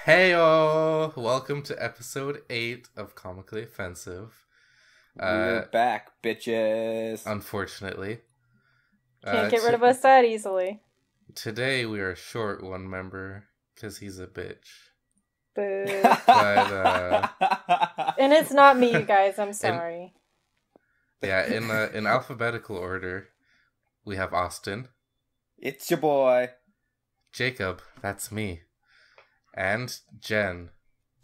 Heyo! Welcome to episode 8 of Comically Offensive. We're back, bitches. Unfortunately. Can't get rid of us that easily. Today we are short one member, because he's a bitch. Boo. But, and it's not me, you guys. I'm sorry. In alphabetical order, we have Austin. It's your boy. Jacob, that's me. And Jen.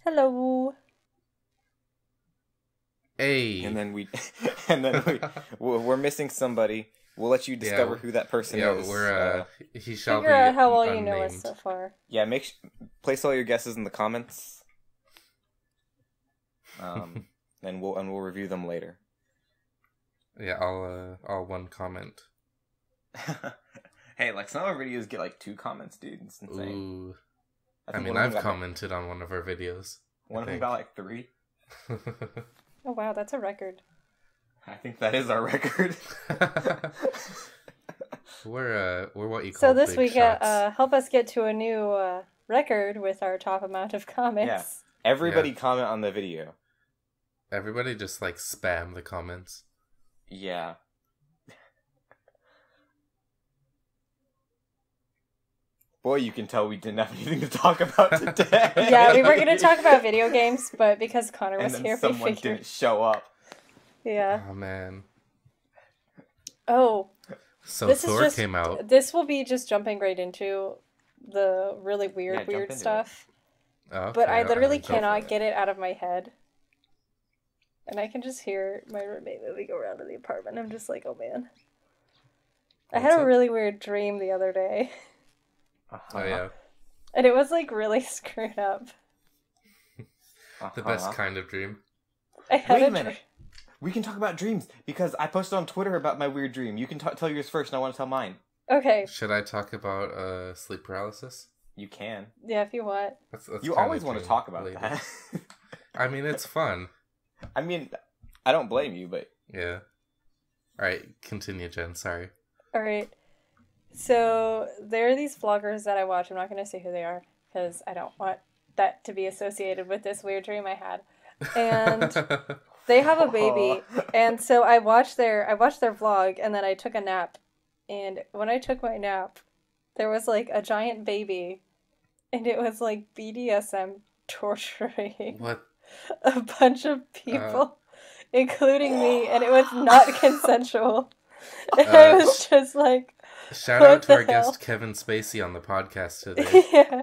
Hello. Hey. And then we're missing somebody. We'll let you discover who that person is. He shall figure out how well unnamed. you know us so far. Yeah, place all your guesses in the comments. And we'll review them later. Yeah, I'll one comment. Hey, like some of our videos get like 2 comments, dude. It's insane. Ooh. I've commented on one of our videos. One of them got like 3. Oh wow, that's a record. I think that is our record. We're what you call so this big week, shots. help us get to a new record with our top amount of comments. Yeah. Everybody comment on the video. Everybody just like spam the comments. Yeah. Boy, you can tell we didn't have anything to talk about today. Yeah, we were going to talk about video games, but because Connor was and then here, someone we figured... didn't show up. Yeah. Oh, man. Oh. So Thor came out. This will be just jumping right into the really weird stuff. Okay, but I literally cannot get it out of my head. And I can just hear my roommate moving around in the apartment. I'm just like, oh man. I had a really weird dream the other day. Oh, yeah. And it was like really screwed up. The best kind of dream. Wait a minute. We can talk about dreams because I posted on Twitter about my weird dream. You can tell yours first and I want to tell mine. Okay. Should I talk about sleep paralysis? You can. Yeah, if you want. That's you always want to talk about that. I mean, it's fun. I mean, I don't blame you, but... Yeah. Alright, continue, Jen. Sorry. Alright. So, there are these vloggers that I watch. I'm not going to say who they are, because I don't want that to be associated with this weird dream I had. And they have a baby. And so I watched their vlog, and then I took a nap. And when I took my nap, there was like a giant baby, and it was like BDSM torturing a bunch of people, including me, and it was not consensual. And I was just like, shout out to our guest Kevin Spacey on the podcast today. Yeah.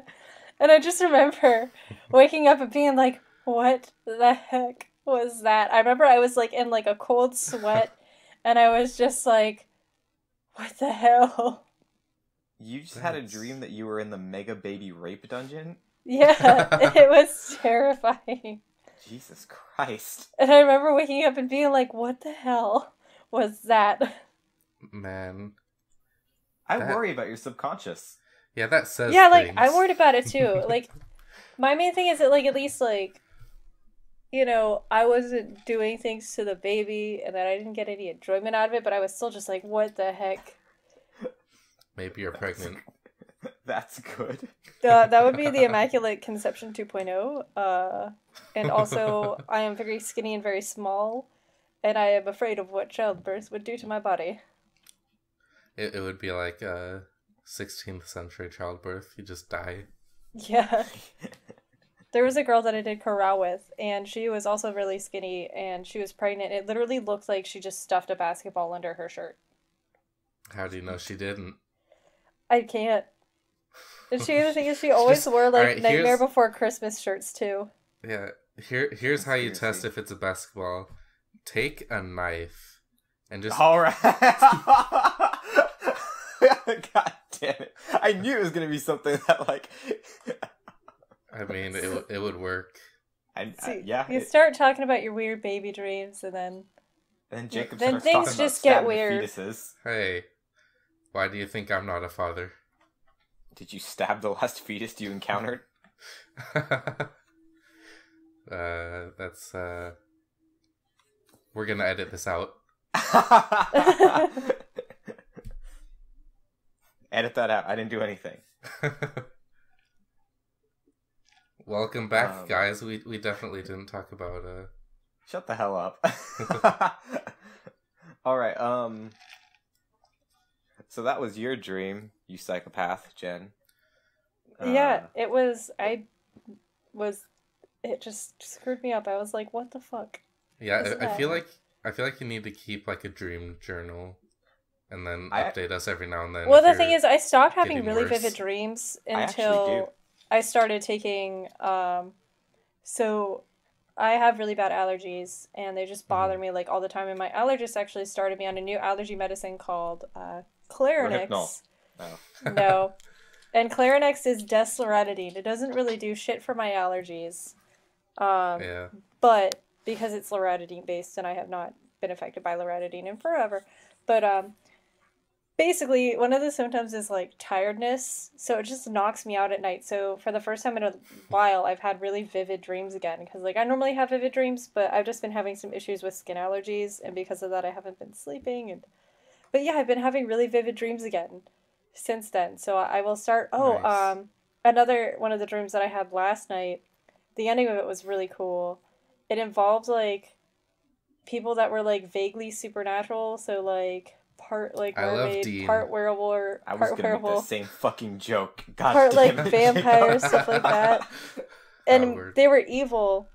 And I just remember waking up and being like, what the heck was that? I remember I was like in like a cold sweat, and I was just like, what the hell? You just had a dream that you were in the Mega Baby Rape Dungeon? Yeah, it was terrifying. Jesus Christ. And I remember waking up and being like, what the hell was that? Man. I worry about your subconscious. Yeah, that says yeah, like, things. I worried about it too. Like, my main thing is that, like, at least, like, you know, I wasn't doing things to the baby and that I didn't get any enjoyment out of it, but I was still just like, what the heck? Maybe you're pregnant. That's good. That would be the Immaculate Conception 2.0. And also, I am very skinny and very small, and I am afraid of what childbirth would do to my body. It would be like 16th century childbirth. You just die. Yeah. There was a girl that I did chorale with, and she was also really skinny, and she was pregnant. It literally looked like she just stuffed a basketball under her shirt. How do you know she didn't? I can't. And the thing is, she always wore, like, right, Nightmare Before Christmas shirts, too. Yeah. Here's how you test if it's a basketball. Take a knife and just... Alright. God damn it. I knew it was going to be something that, like... I mean, it would work. Yeah. You start talking about your weird baby dreams, and then... And then Jacob then starts things talking just about get weird. fetuses. Hey, why do you think I'm not a father? Did you stab the last fetus you encountered? That's, we're gonna edit this out. Edit that out. I didn't do anything. Welcome back, guys. We definitely didn't talk about Shut the hell up. All right. So that was your dream, you psychopath, Jen. Yeah, it was. It just screwed me up. I was like, "What the fuck?" Yeah, I feel like you need to keep like a dream journal, and then update us every now and then. Well, the thing is, I stopped having really vivid dreams until I started taking. So I have really bad allergies, and they just bother me like all the time. And my allergist actually started me on a new allergy medicine called Clarinix. No. And Clarinix is desloratadine. It doesn't really do shit for my allergies. But because it's loratadine based, and I have not been affected by loratadine in forever. But basically, one of the symptoms is like tiredness. So it just knocks me out at night. So for the first time in a while, I've had really vivid dreams again. Because like I normally have vivid dreams, but I've just been having some issues with skin allergies. And because of that, I haven't been sleeping. But yeah, I've been having really vivid dreams again since then. So I will start. Another one of the dreams that I had last night, the ending of it was really cool. It involved like people that were like vaguely supernatural, so like part like mermaid, part werewolf, I was gonna make the same fucking joke. God part damn like it. vampire, stuff like that. And they were evil.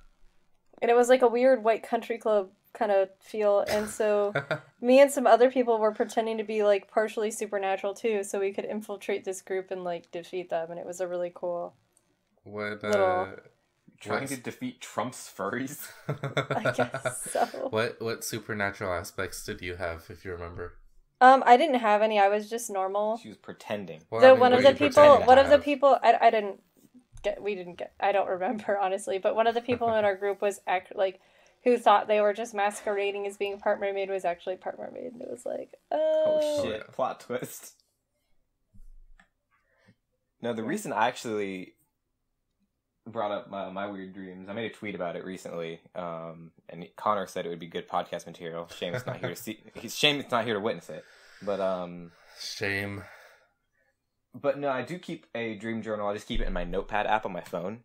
And it was like a weird white country club kind of feel, and so me and some other people were pretending to be like partially supernatural too, so we could infiltrate this group and like defeat them, and it was a really cool trying to defeat Trump's furries. I guess so. What supernatural aspects did you have, if you remember? I didn't have any. I was just normal. She was pretending. One of the people I didn't get I don't remember honestly, but one of the people in our group was who thought they were just masquerading as being part mermaid was actually part mermaid, and it was like, oh shit, plot twist. No, the reason I actually brought up my weird dreams, I made a tweet about it recently, and Connor said it would be good podcast material. Shame it's not here to see. Shame it's not here to witness it. But shame. But no, I do keep a dream journal. I just keep it in my notepad app on my phone.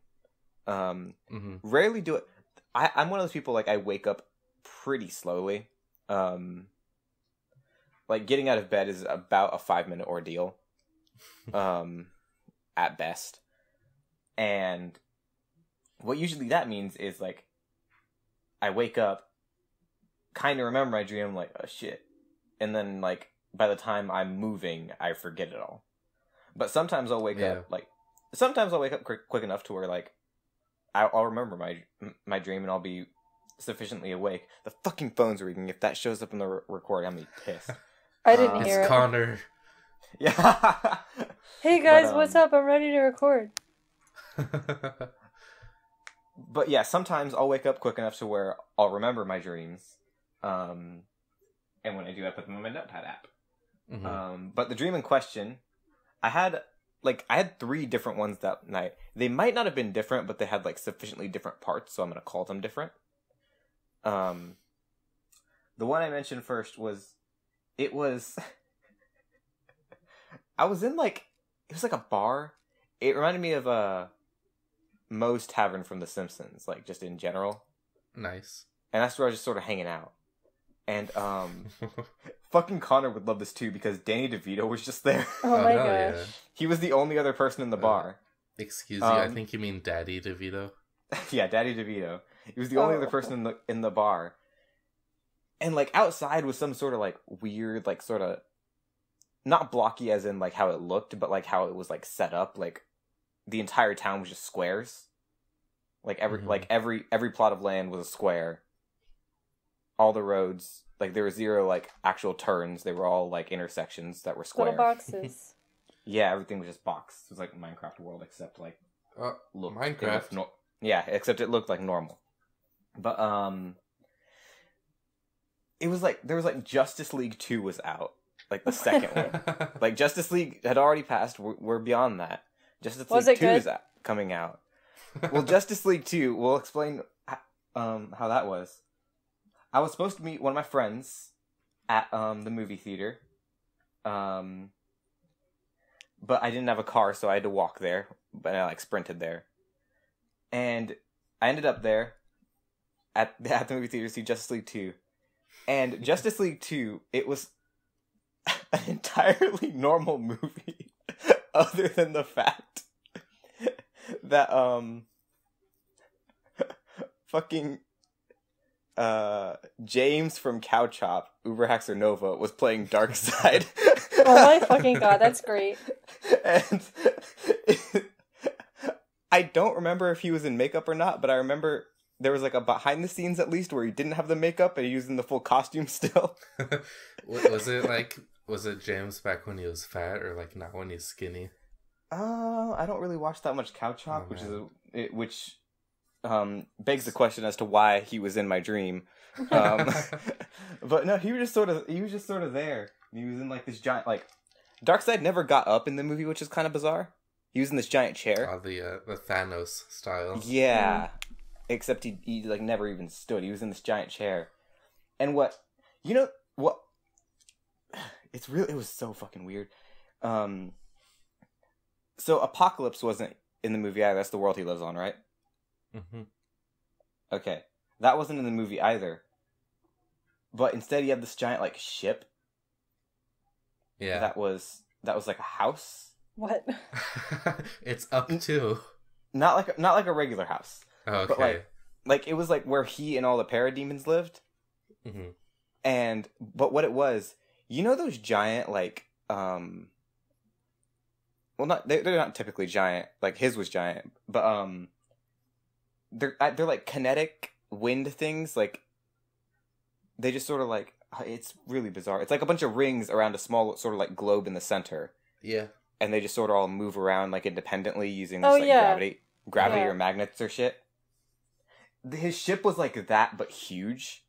Rarely do it. I'm one of those people, like, I wake up pretty slowly. Like, getting out of bed is about a 5-minute ordeal. At best. And what usually that means is, like, I wake up, kind of remember my dream, I'm like, oh shit. And then, like, by the time I'm moving, I forget it all. But sometimes I'll wake up, like, quick enough to where, like, I'll remember my dream and I'll be sufficiently awake. The fucking phone's ringing. If that shows up in the recording, I'm gonna be pissed. I didn't hear it. It's Connor. Yeah. Hey guys, what's up? I'm ready to record. But yeah, sometimes I'll wake up quick enough to where I'll remember my dreams. And when I do, I put them in my notepad app. Mm-hmm. But the dream in question, I had 3 different ones that night. They might not have been different, but they had like sufficiently different parts, so I'm gonna call them different. The one I mentioned first was I was in it was like a bar. It reminded me of Moe's Tavern from The Simpsons, like just in general. Nice. And that's where I was just sort of hanging out. And fucking Connor would love this too, because Danny DeVito was just there. Oh my gosh. Yeah. He was the only other person in the bar. Excuse you, I think you mean Daddy DeVito. Yeah, Daddy DeVito. He was the only other person in the bar. And like outside was some sort of like weird, like sort of not blocky as in like how it looked, but like how it was like set up. Like the entire town was just squares. Like every plot of land was a square. All the roads, like there were 0 like actual turns. They were all like intersections that were square. Little boxes. Yeah, everything was just boxed. It was like Minecraft world, except like Minecraft. Yeah, except it looked like normal. But it was like there was like Justice League 2 was out, like the second one. Like Justice League had already passed. We're beyond that. Justice League 2 is coming out. Well, Justice League 2. We'll explain how that was. I was supposed to meet one of my friends at the movie theater. But I didn't have a car, so I had to walk there. But I like sprinted there. And I ended up there at the movie theater to see Justice League 2. And Justice League 2, it was an entirely normal movie, other than the fact that, fucking, James from Cow Chop, Uber Haxer Nova, was playing Darkseid. Oh my fucking god, that's great. And I don't remember if he was in makeup or not, but I remember there was like a behind the scenes at least where he didn't have the makeup and he was in the full costume still. Was it James back when he was fat or like not when he's skinny? I don't really watch that much Cow Chop, which begs the question as to why he was in my dream. But no, he was just sort of there. He was in like this giant, like, Darkseid never got up in the movie, which is kind of bizarre. He was in this giant chair. Oh, the Thanos style. Yeah. Except he like never even stood. He was in this giant chair. And it was so fucking weird. So Apocalypse wasn't in the movie either. That's the world he lives on, right? Mm-hmm. Okay. That wasn't in the movie either. But instead he had this giant like ship. Yeah. That was like a house. What? It's up to. Not like a regular house. Oh, okay. But like it was like where he and all the parademons lived. Mm-hmm. But what it was, you know those giant like well, they're not typically giant. Like his was giant, but they're like kinetic wind things. Like they just sort of like, it's really bizarre. It's like a bunch of rings around a small sort of like globe in the center. Yeah. And they just sort of all move around like independently using this gravity or magnets or shit. His ship was like that, but huge.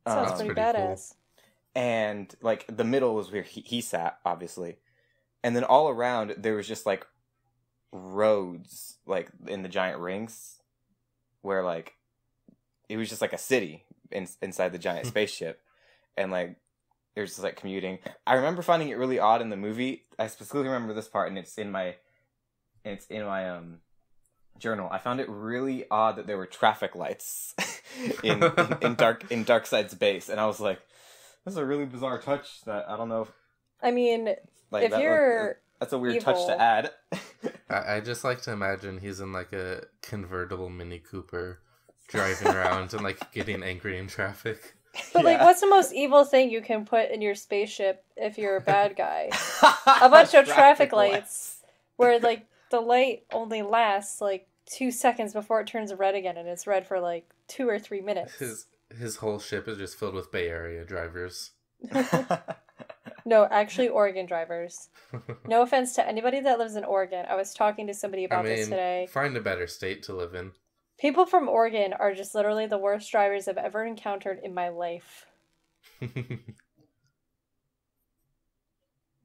Sounds pretty badass. Cool. And like the middle was where he sat, obviously. And then all around there was just like roads, like in the giant rings, where like it was just like a city inside the giant spaceship, and like it was just like commuting. I remember finding it really odd in the movie. I specifically remember this part, and it's in my journal. I found it really odd that there were traffic lights in Darkseid's base, and I was like, "That's a really bizarre touch." That I don't know. I mean, like, that's a weird evil touch to add. I just like to imagine he's in like a convertible Mini Cooper, driving around and like getting angry in traffic. But like, what's the most evil thing you can put in your spaceship if you're a bad guy? A bunch of traffic lights, where like the light only lasts like 2 seconds before it turns red again, and it's red for like 2 or 3 minutes. His whole ship is just filled with Bay Area drivers. No, actually Oregon drivers. No offense to anybody that lives in Oregon. I was talking to somebody about this today. Find a better state to live in. People from Oregon are just literally the worst drivers I've ever encountered in my life.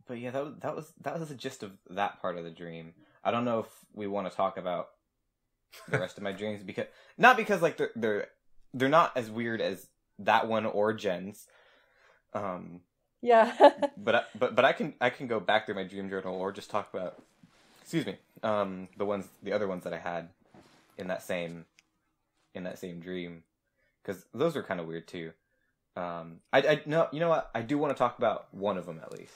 But yeah, that was the gist of that part of the dream. I don't know if we want to talk about the rest of my dreams, because like they're not as weird as that one or Jen's. Yeah. but I can go back through my dream journal or just talk about, the other ones that I had in that same dream, because those were kind of weird too. You know what? I do want to talk about one of them at least.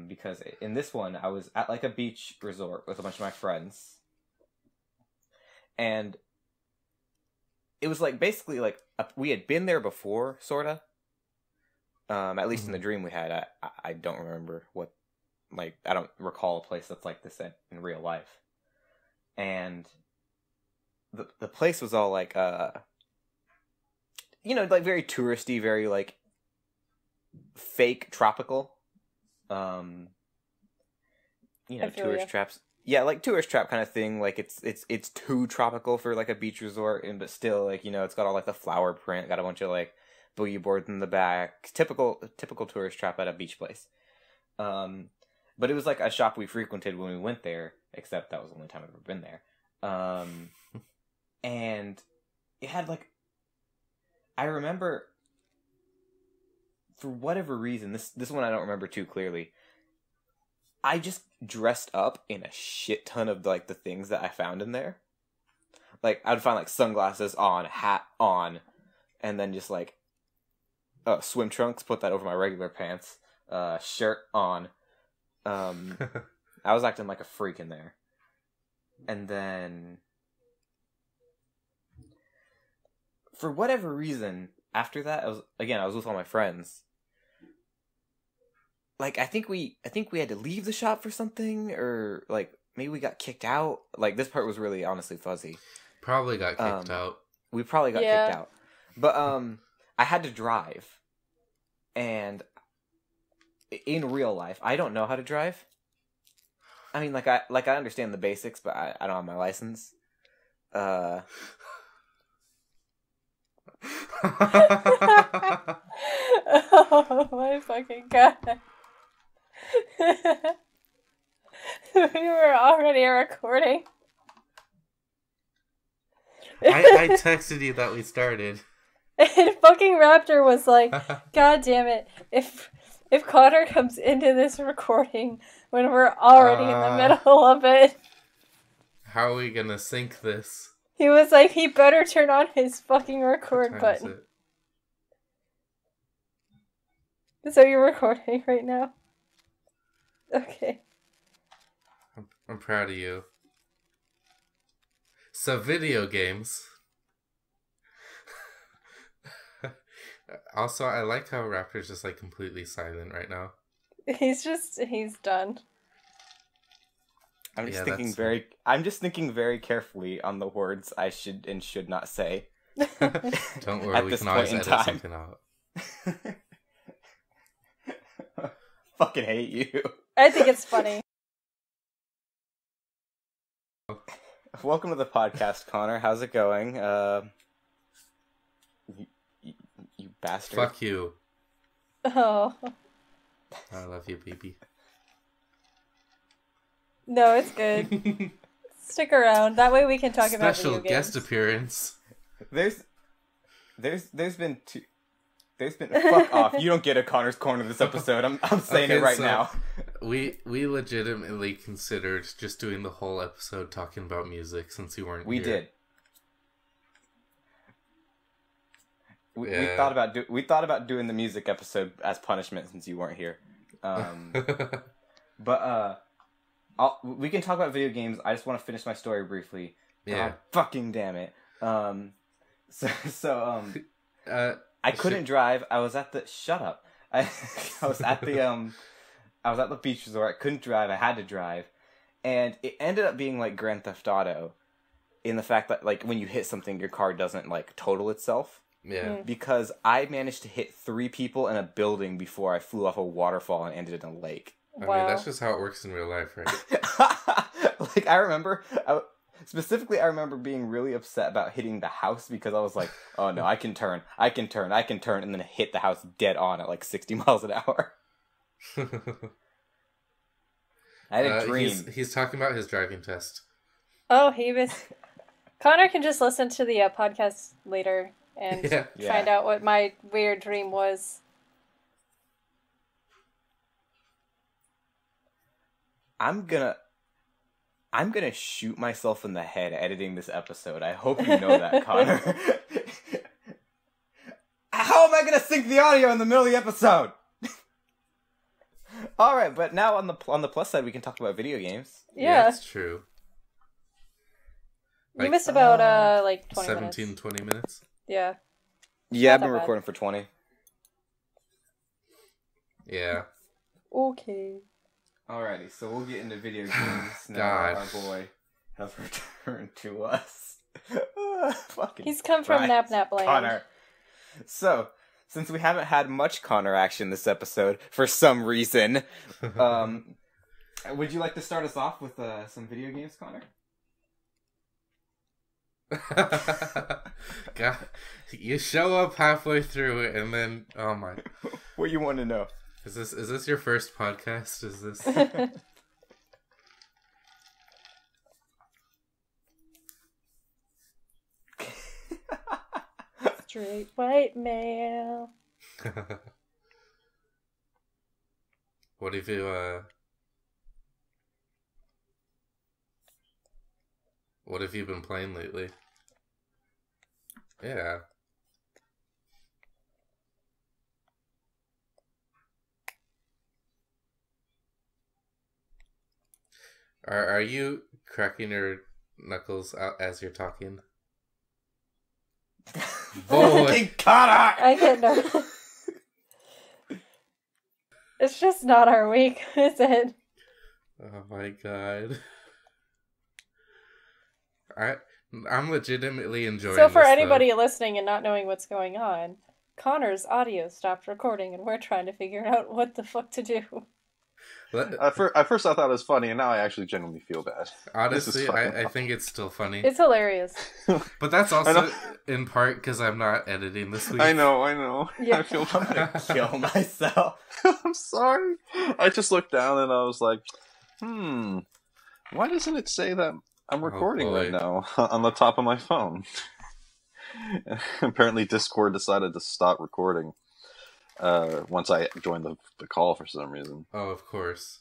Because in this one, I was at like a beach resort with a bunch of my friends, and it was like basically like we had been there before, sorta. At least in the dream we had. I don't remember what, like, I don't recall a place that's like this in real life. And the place was all like, like very touristy, very like fake tropical. Tourist traps. Yeah, like tourist trap kind of thing. Like it's too tropical for like a beach resort, but still like, it's got all like the flower print, got a bunch of like boogie boards in the back. Typical tourist trap at a beach place. But it was like a shop we frequented when we went there, except that was the only time I've ever been there. And it had like, I remember, for whatever reason, this one I don't remember too clearly. I just dressed up in a shit ton of like the things that I found in there. Like I'd find like sunglasses on, hat on, and then just like swim trunks, put that over my regular pants, shirt on. I was acting like a freak in there. And then for whatever reason, after that I was with all my friends. Like I think we had to leave the shop for something, or like maybe we got kicked out. Like this part was really honestly fuzzy. Probably got kicked out. We probably got kicked out. But I had to drive. And in real life, I don't know how to drive. I mean, I understand the basics, but I don't have my license. Oh my fucking god. We were already recording. I texted you that we started. And fucking Raptor was like, God damn it, if Connor comes into this recording when we're already in the middle of it. How are we gonna sync this? He was like, he better turn on his fucking record button. So you're recording right now? Okay. I'm proud of you. So video games. Also, I like how Raptor's just like completely silent right now. He's done. I'm just thinking very carefully on the words I should and should not say. Don't worry, we can always edit something out. Fucking hate you. I think it's funny. Welcome to the podcast, Connor. How's it going? You bastard. Fuck you. Oh. I love you, baby. No, it's good. Stick around. That way we can talk about video games. Special guest appearance. There's been fuck off. You don't get a Connor's Corner this episode. I'm saying it right now. We legitimately considered just doing the whole episode talking about music since you weren't here. We did. We thought about doing the music episode as punishment since you weren't here. But we can talk about video games. I just want to finish my story briefly. Yeah. God fucking damn it. I couldn't drive. I was at the shut up. I was at the beach resort. I couldn't drive. I had to drive, and it ended up being like Grand Theft Auto, in the fact that like when you hit something, your car doesn't like total itself. Yeah. Because I managed to hit 3 people in a building before I flew off a waterfall and ended in a lake. Wow. I mean, that's just how it works in real life, right? Like, I remember being really upset about hitting the house because I was like, oh no, I can turn, and then hit the house dead on at like 60 miles an hour. I had a dream. He's talking about his driving test. Oh, he was... Connor can just listen to the podcast later and find out what my weird dream was. I'm gonna shoot myself in the head editing this episode. I hope you know that, Connor. How am I gonna sync the audio in the middle of the episode? All right, but now on the plus side, we can talk about video games. Yeah, that's true. You missed about like 20 17, 20 minutes. Yeah. Yeah, I've been recording for 20. Yeah. Okay. Alrighty, so we'll get into video games now. Our boy has returned to us. He's come from Nap Nap Land. Connor. So, since we haven't had much Connor action this episode, for some reason, would you like to start us off with some video games, Connor? God, you show up halfway through it and then, oh my. What you want to know? Is this your first podcast? Is this... Straight white male. What have you What have you been playing lately? Yeah. Are you cracking your knuckles out as you're talking? Boy, Connor! I get no. It's just not our week, is it? Oh my god. I'm legitimately enjoying this. So for this, anybody listening and not knowing what's going on, Connor's audio stopped recording and we're trying to figure out what the fuck to do. At first I thought it was funny, and now I actually genuinely feel bad. Honestly, I think it's still funny. It's hilarious. But that's also in part because I'm not editing this week. I know. Yeah. I feel I'm bad. gonna kill myself. I'm sorry. I just looked down and I was like, why doesn't it say that I'm recording right now on the top of my phone? Apparently Discord decided to stop recording once I joined the call for some reason. Oh, of course.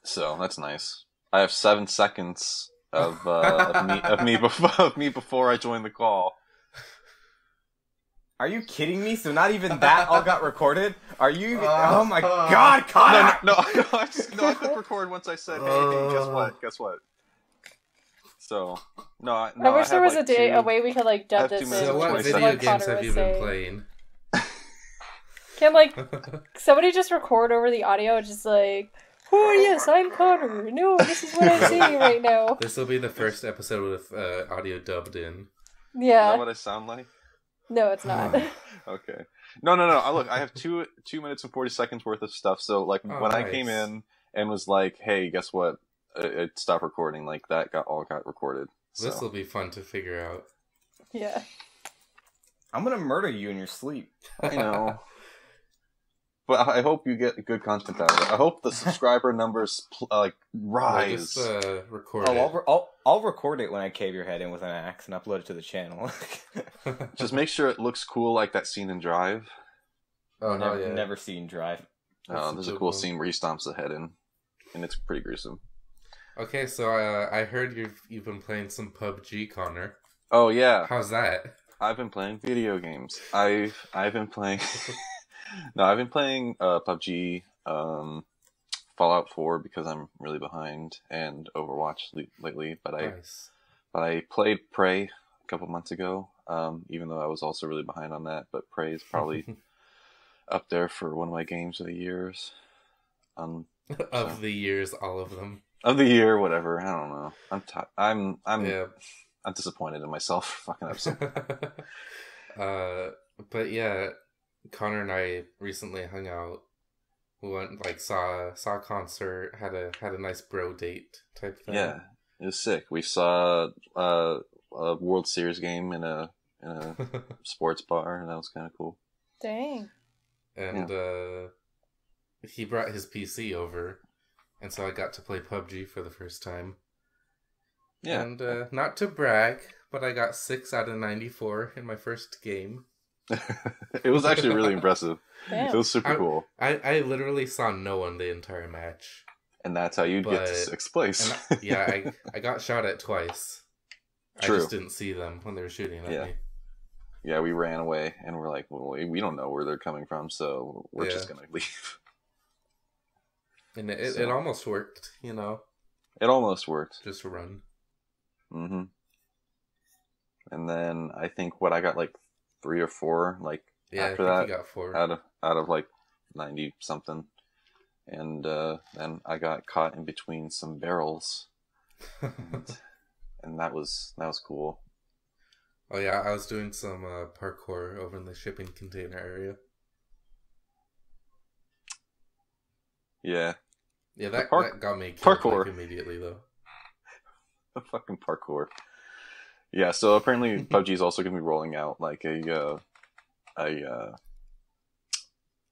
So that's nice. I have 7 seconds of me before I join the call. Are you kidding me? So not even that all got recorded? Are you? Oh my god, Connor! No, I clicked record once I said, hey, guess what? So, I wish there was like a way we could like dub have this 2 in. minutes So what What video games Connor have was you been saying. playing? Can like somebody just record over the audio, just like, oh yes, I'm Connor. No, this is what I'm saying right now. This will be the first episode with audio dubbed in. Is Yeah. that what I sound like? No, it's not. Okay. No. Look, I have 2 minutes and 40 seconds worth of stuff. So, like, when I came in and was like, "Hey, guess what? It stopped recording." Like that got recorded. So. This will be fun to figure out. Yeah. I'm gonna murder you in your sleep. I know. But I hope you get good content out of it. I hope the subscriber numbers rise. Just record it. I'll record it when I cave your head in with an axe and upload it to the channel. Just make sure it looks cool, like that scene in Drive. Oh, no, yeah. Never seen Drive. There's a cool scene where he stomps the head in, and it's pretty gruesome. Okay, so I heard you've been playing some PUBG, Connor. Oh yeah, How's that? I've been playing video games. I've been playing. No, I've been playing PUBG, Fallout 4 because I'm really behind, and Overwatch lately. But I played Prey a couple months ago. Even though I was also really behind on that, but Prey is probably up there for one of my games of the years. Of the years, all of them. Of the year, whatever. I don't know. Yeah. I'm disappointed in myself for fucking up so. But yeah, Connor and I recently hung out. We went saw a concert, had a nice bro date type thing. Yeah, it was sick. We saw a World Series game in a sports bar, and that was kind of cool. Dang. And he brought his PC over, and so I got to play PUBG for the first time. Yeah. And not to brag, but I got 6 out of 94 in my first game. It was actually really impressive. Damn. It was super cool. I literally saw no one the entire match. And that's how you get to 6th place. I got shot at twice. True. I just didn't see them when they were shooting at me. Yeah, we ran away, and we're like, well, we don't know where they're coming from, so we're just going to leave. And it almost worked, you know. It almost worked. Just run. Mm-hmm. And then I think I got 3 or 4 after that. You got 4 out of 90 something, and then I got caught in between some barrels, and that was cool. Oh yeah, I was doing some parkour over in the shipping container area. Yeah. Yeah, that got me killed parkour immediately though. The fucking parkour. Yeah, so apparently PUBG is also going to be rolling out a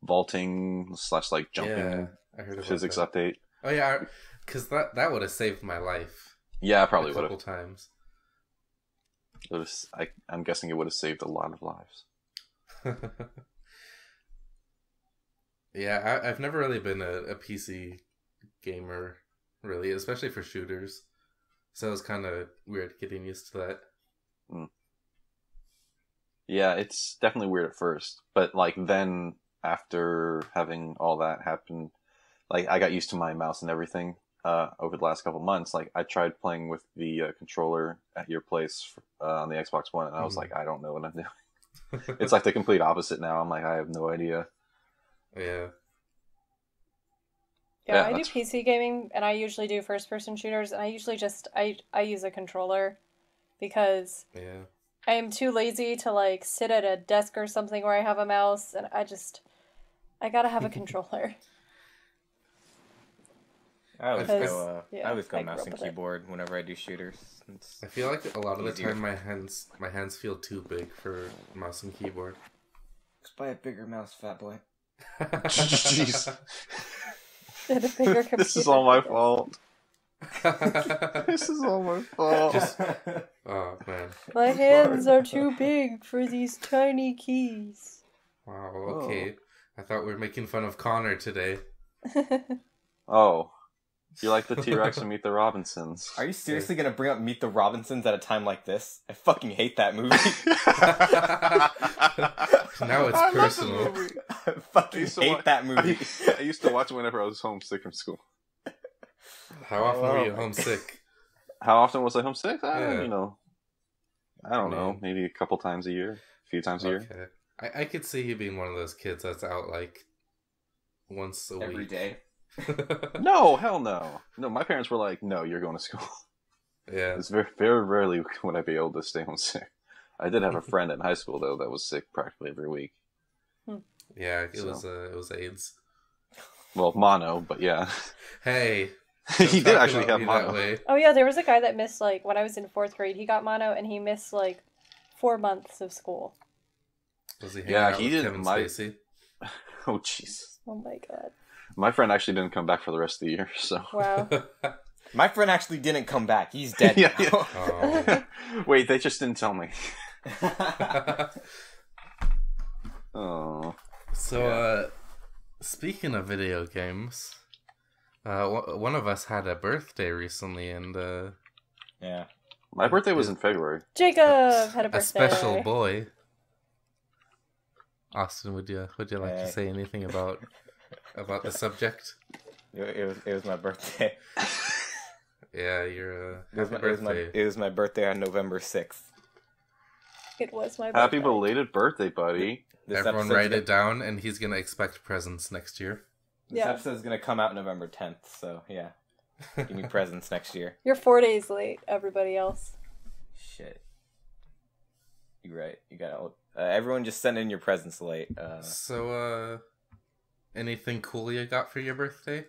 vaulting / jumping I heard about physics that. update. Oh yeah, because that would have saved my life. Yeah, probably a would couple have. times. I'm guessing it would have saved a lot of lives. Yeah, I've never really been a PC gamer, really, especially for shooters. So it was kind of weird getting used to that. Yeah, it's definitely weird at first, but like then after having all that happen, like I got used to my mouse and everything over the last couple months. Like I tried playing with the controller at your place on the Xbox One, and I was like, I don't know what I'm doing. It's like the complete opposite now. I'm like, I have no idea. Yeah. Yeah, I do PC gaming, and I usually do first-person shooters, and I usually just I use a controller because I am too lazy to like sit at a desk or something where I have a mouse, and I gotta have a controller. I always go mouse and keyboard whenever I do shooters. I feel like a lot of the time my hands feel too big for mouse and keyboard. Just buy a bigger mouse, fat boy. Jeez. And a bigger computer. This is all my fault. This is all my fault. Oh man. My hands are too big for these tiny keys. Wow, okay. I thought we were making fun of Connor today. Oh. You're like the T-Rex and Meet the Robinsons. Are you seriously going to bring up Meet the Robinsons at a time like this? I fucking hate that movie. Now it's personal. I fucking hate that movie. I used to watch it whenever I was homesick from school. How often were you homesick? How often was I homesick? Yeah. You know, I don't know. Maybe a couple times a year. A few times a year. I could see you being one of those kids that's out like once a week. Every day. No, hell no. No, my parents were like, no, you're going to school. Yeah. It's very, very rarely would I be able to stay home sick. I did have a friend in high school, though, that was sick practically every week. Yeah, it was AIDS. Well, mono, but yeah. Hey. He did actually have mono. Oh yeah, there was a guy that missed like, when I was in 4th grade, he got mono and he missed like 4 months of school. Was he hanging out with Kevin Spacey? Oh, jeez. Oh my god. My friend actually didn't come back for the rest of the year, so. Wow. My friend actually didn't come back. He's dead now. Oh. Wait, they just didn't tell me. Oh. So, speaking of video games, one of us had a birthday recently, and yeah, my birthday was in February. Jacob had a birthday. A special boy. Austin, would you like to say anything about the subject? It was my birthday. Yeah, it was my birthday on November 6th. It was my birthday. Happy belated birthday, buddy. Everyone write it down, and he's going to expect presents next year. This episode's going to come out November 10th, so yeah. Give me presents next year. You're 4 days late, everybody else. Shit. You're right. You got everyone just send in your presents late. So, anything cool you got for your birthday?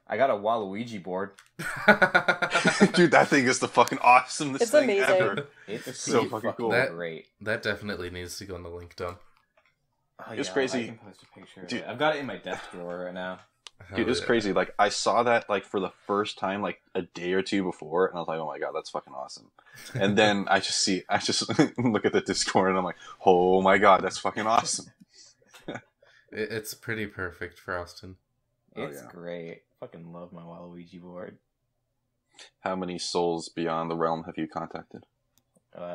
I got a Waluigi board. Dude, that thing is the fucking awesomest It's thing amazing. ever. It's so fucking cool. Great. That definitely needs to go in the link dump. Oh, it's crazy. I can post a picture. Dude, I've got it in my desk drawer right now. Dude, it's crazy. Like, I saw that, like, for the first time, like, a day or two before, and I was like, oh my god, that's fucking awesome. And then I just look at the Discord, and I'm like, oh my god, that's fucking awesome. It's pretty perfect for Austin. It's great. Fucking love my Waluigi board. How many souls beyond the realm have you contacted?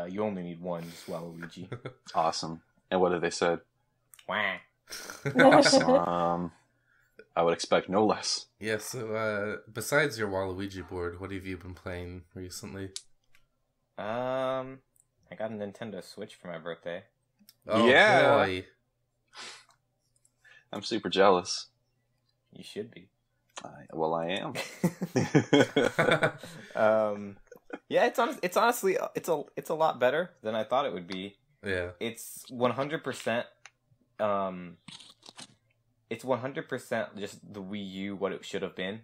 You only need one, just Waluigi. Awesome. And what have they said? Wah. Awesome. I would expect no less. Yeah, so besides your Waluigi board, what have you been playing recently? I got a Nintendo Switch for my birthday. Oh, yeah. Boy. I'm super jealous. You should be. I am. Yeah, it's honestly it's a lot better than I thought it would be. Yeah. It's 100%. It's 100% just the Wii U what it should have been.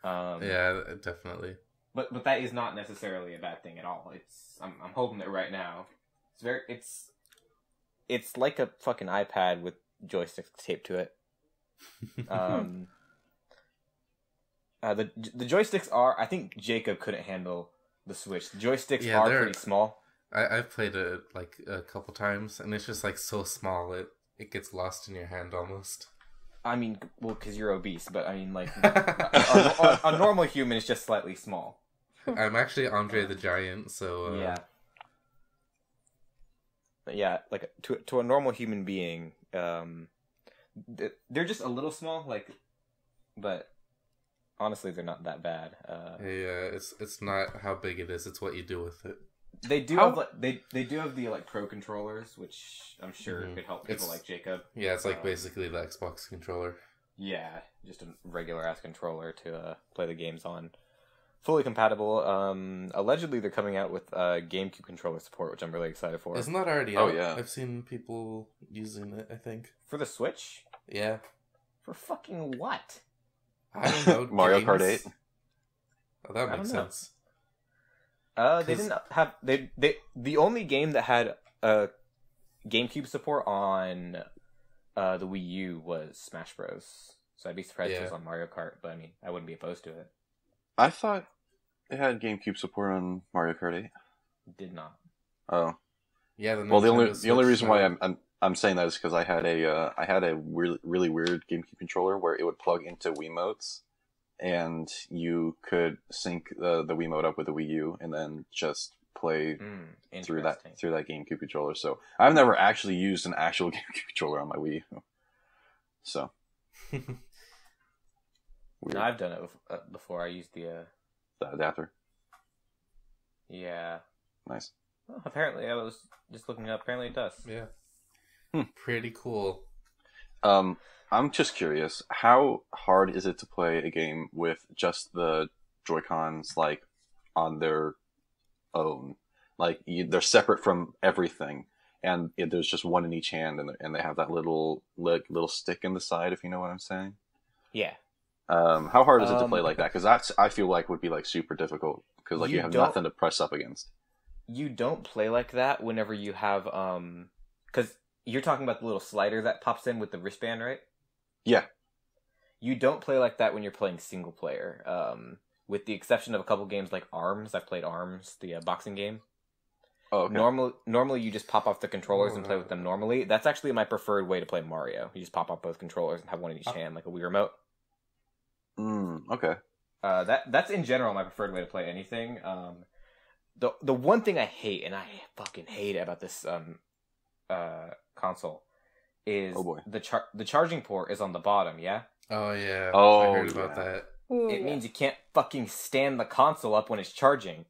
Yeah, definitely. But that is not necessarily a bad thing at all. I'm holding it right now. It's like a fucking iPad with joysticks taped to it. The joysticks are. I think Jacob couldn't handle the Switch. The joysticks are pretty small. I've played it like a couple times, and it's just like so small it gets lost in your hand almost. I mean, well, because you're obese, but I mean, like a normal human is just slightly small. I'm actually Andre the Giant, so Yeah. But yeah, like to a normal human being, they're just a little small, like, but honestly, they're not that bad. it's not how big it is; it's what you do with it. They do have they do have the like pro controllers, which I'm sure could help people like Jacob. Yeah, it's like basically the Xbox controller. Yeah, just a regular ass controller to play the games on. Fully compatible. Allegedly, they're coming out with GameCube controller support, which I'm really excited for. Isn't that already out? Oh, yeah. I've seen people using it, I think. For the Switch? Yeah. For fucking what? I don't know. Mario Kart 8? Oh, that makes sense. They didn't have... The only game that had GameCube support on the Wii U was Smash Bros. So I'd be surprised if it was on Mario Kart, but I mean, I wouldn't be opposed to it. I thought it had GameCube support on Mario Kart 8. Did not. Oh. Yeah. Well, the only reason why I'm saying that is because I had a really weird GameCube controller where it would plug into Wiimotes, and you could sync the Wiimote up with the Wii U, and then just play through that GameCube controller. So I've never actually used an actual GameCube controller on my Wii U. So. No, I've done it before. I used the adapter. Yeah. Nice. Well, apparently, I was just looking up. Apparently, it does. Yeah. Pretty cool. I'm just curious. How hard is it to play a game with just the Joy-Cons like on their own? Like they're separate from everything, and there's just one in each hand, and they have that little stick in the side. If you know what I'm saying. Yeah. How hard is it to play like that? Because I feel like would be like super difficult because like you have nothing to press up against. You don't play like that whenever you have because you're talking about the little slider that pops in with the wristband, right? Yeah. You don't play like that when you're playing single player. With the exception of a couple games like ARMS. I've played ARMS, the boxing game. Oh, okay. Normally you just pop off the controllers and play with them normally. That's actually my preferred way to play Mario. You just pop off both controllers and have one in each hand, like a Wii remote. Okay. That's in general my preferred way to play anything. The one thing I hate, and I fucking hate it about this console, is the charging port is on the bottom. Yeah. Oh yeah. Oh, I heard about that. Ooh, it means you can't fucking stand the console up when it's charging.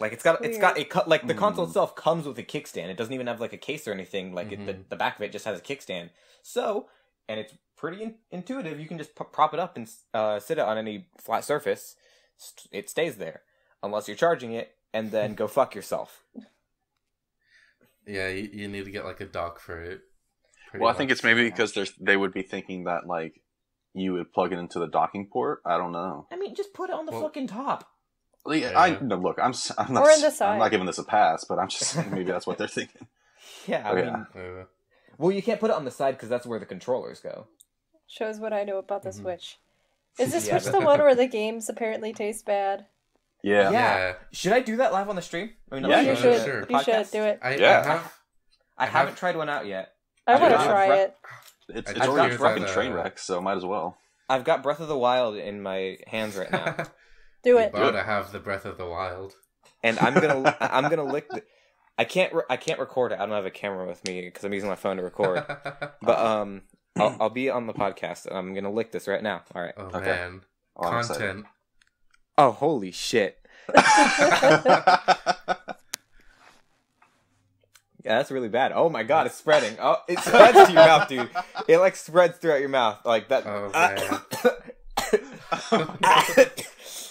Like it's got like the console itself comes with a kickstand. It doesn't even have like a case or anything. Like the back of it just has a kickstand. So, and it's pretty intuitive. You can just prop it up and sit it on any flat surface. It stays there unless you're charging it, and then go fuck yourself. Yeah, you need to get like a dock for it. Well, I think it's maybe because they would be thinking that like you would plug it into the docking port. I don't know. I mean, just put it on the fucking top. Yeah. Look, I'm not. Or in the side. I'm not giving this a pass, but I'm just saying maybe that's what they're thinking. Yeah, I mean, well, you can't put it on the side because that's where the controllers go. Shows what I know about the Switch. Is the Switch the one where the games apparently taste bad? Yeah. Should I do that live on the stream? I mean, You should. Sure. You should do it. I haven't tried one out yet. I want to try it. It's already a fucking train wreck, so might as well. I've got Breath of the Wild in my hands right now. Do it. About to have the Breath of the Wild, and I'm gonna lick. I can't record it. I don't have a camera with me because I'm using my phone to record. But I'll be on the podcast. And I'm gonna lick this right now. All right. Oh okay. man, content. Oh holy shit! Yeah, that's really bad. Oh my god, it's spreading. Oh, it spreads to your mouth, dude. It like spreads throughout your mouth like that. Oh man.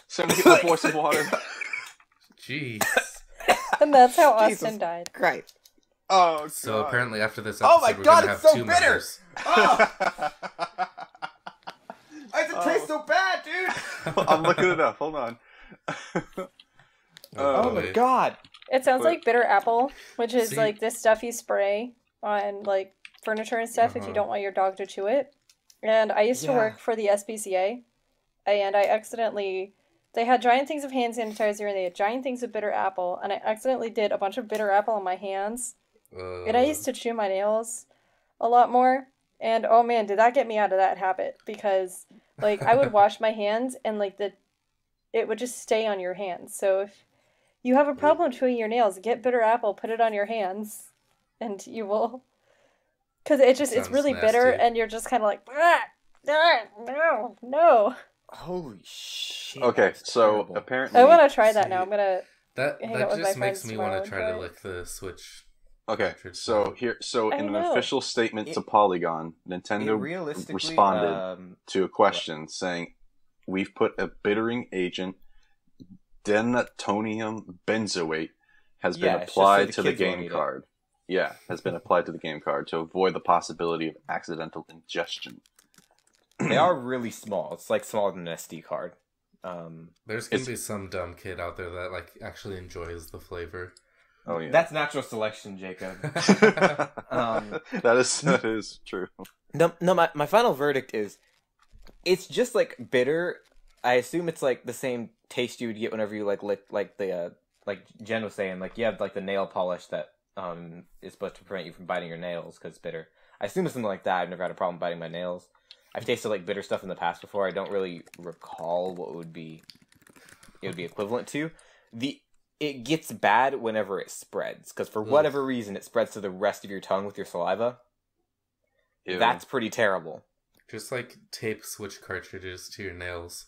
Somebody get pour some water. Jeez. And that's how Austin died. Great. Oh, God. So apparently after this episode, my we're God, gonna it's have so two bitter. members. Oh! It tastes so bad, dude. I'm looking it up. Hold on. Oh my god. It sounds like bitter apple, which is like this stuff you spray on like furniture and stuff if you don't want your dog to chew it. And I used to work for the SPCA, and I accidentally... They had giant things of hand sanitizer, and they had giant things of bitter apple, and I accidentally did a bunch of bitter apple on my hands. And I used to chew my nails a lot more, and oh man, did that get me out of that habit, because, like, I would wash my hands, and, like, the it would just stay on your hands. So if you have a problem chewing your nails, get bitter apple, put it on your hands, and you will. Because it's really nasty. bitter, and you're just kind of like, no. Holy shit. Okay, so terrible. apparently... I want to try that now. I'm gonna That hang out with my just friends makes me tomorrow want and to try try to it. lick the Switch. Okay, so I in an know. official statement to Polygon, Nintendo realistically, responded to a question saying, "We've put a bittering agent, denatonium benzoate, has been it's just applied so to the the kids won't game eat it. card. Yeah, has been applied to the game card to avoid the possibility of accidental ingestion." They are really small. It's like smaller than an SD card. There's gonna be some dumb kid out there that like actually enjoys the flavor. Oh yeah, That's natural selection, Jacob. that is true. No, my final verdict is, it's just like bitter. I assume it's like the same taste you would get whenever you like lick like the like Jen was saying, like you have like the nail polish that is supposed to prevent you from biting your nails because it's bitter. I assume it's something like that. I've never had a problem biting my nails. I've tasted like bitter stuff in the past before. I don't really recall what it would be equivalent to. It gets bad whenever it spreads, because for whatever reason it spreads to the rest of your tongue with your saliva. Ew. That's pretty terrible. Just like tape Switch cartridges to your nails.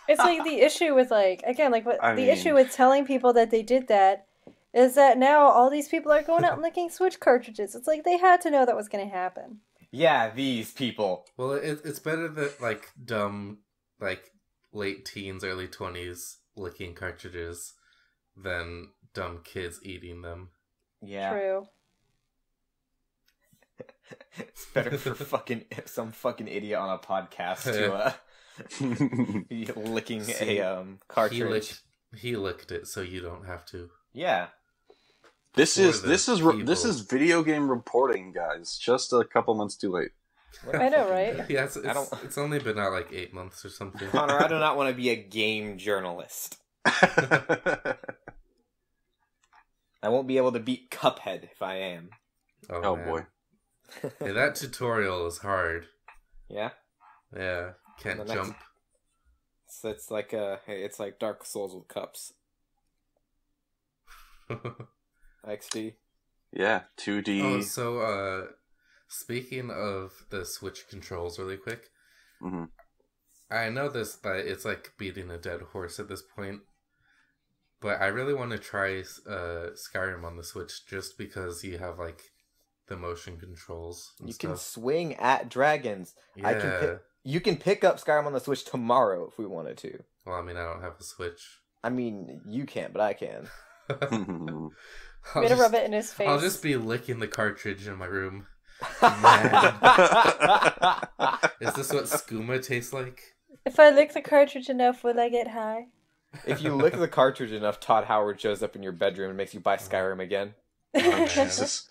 It's like the issue with like, again, like what I the mean- issue with telling people that they did that is that now all these people are going out and licking Switch cartridges. It's like they had to know that was going to happen. Yeah, these people. Well, it's better that like dumb like late teens, early 20s licking cartridges than dumb kids eating them. Yeah. True. It's better for some fucking idiot on a podcast to be licking a cartridge. He licked it, so you don't have to. Yeah. This For the is people. video game reporting, guys. Just a couple months too late. I know, right? Yeah, it's only been out like 8 months or something. Connor, I do not want to be a game journalist. Oh I won't be able to beat Cuphead if I am. Oh, boy. man. Hey, that tutorial is hard. Yeah. Yeah, can't The next- jump. So it's like it's like Dark Souls with cups. XD. Yeah, 2D. Oh, so speaking of the Switch controls, really quick, Mhm. I know that it's like beating a dead horse at this point, but I really want to try Skyrim on the Switch just because you have like the motion controls. And You stuff. can swing at dragons. Yeah. You can pick up Skyrim on the Switch tomorrow if we wanted to. Well, I mean, I don't have a Switch. I mean, you can't, but I can. I'll Way to rub it in his face. I'll just be licking the cartridge in my room. Is this what skooma tastes like? If I lick the cartridge enough, will I get high? If you lick the cartridge enough, Todd Howard shows up in your bedroom and makes you buy Skyrim again. Oh, Jesus.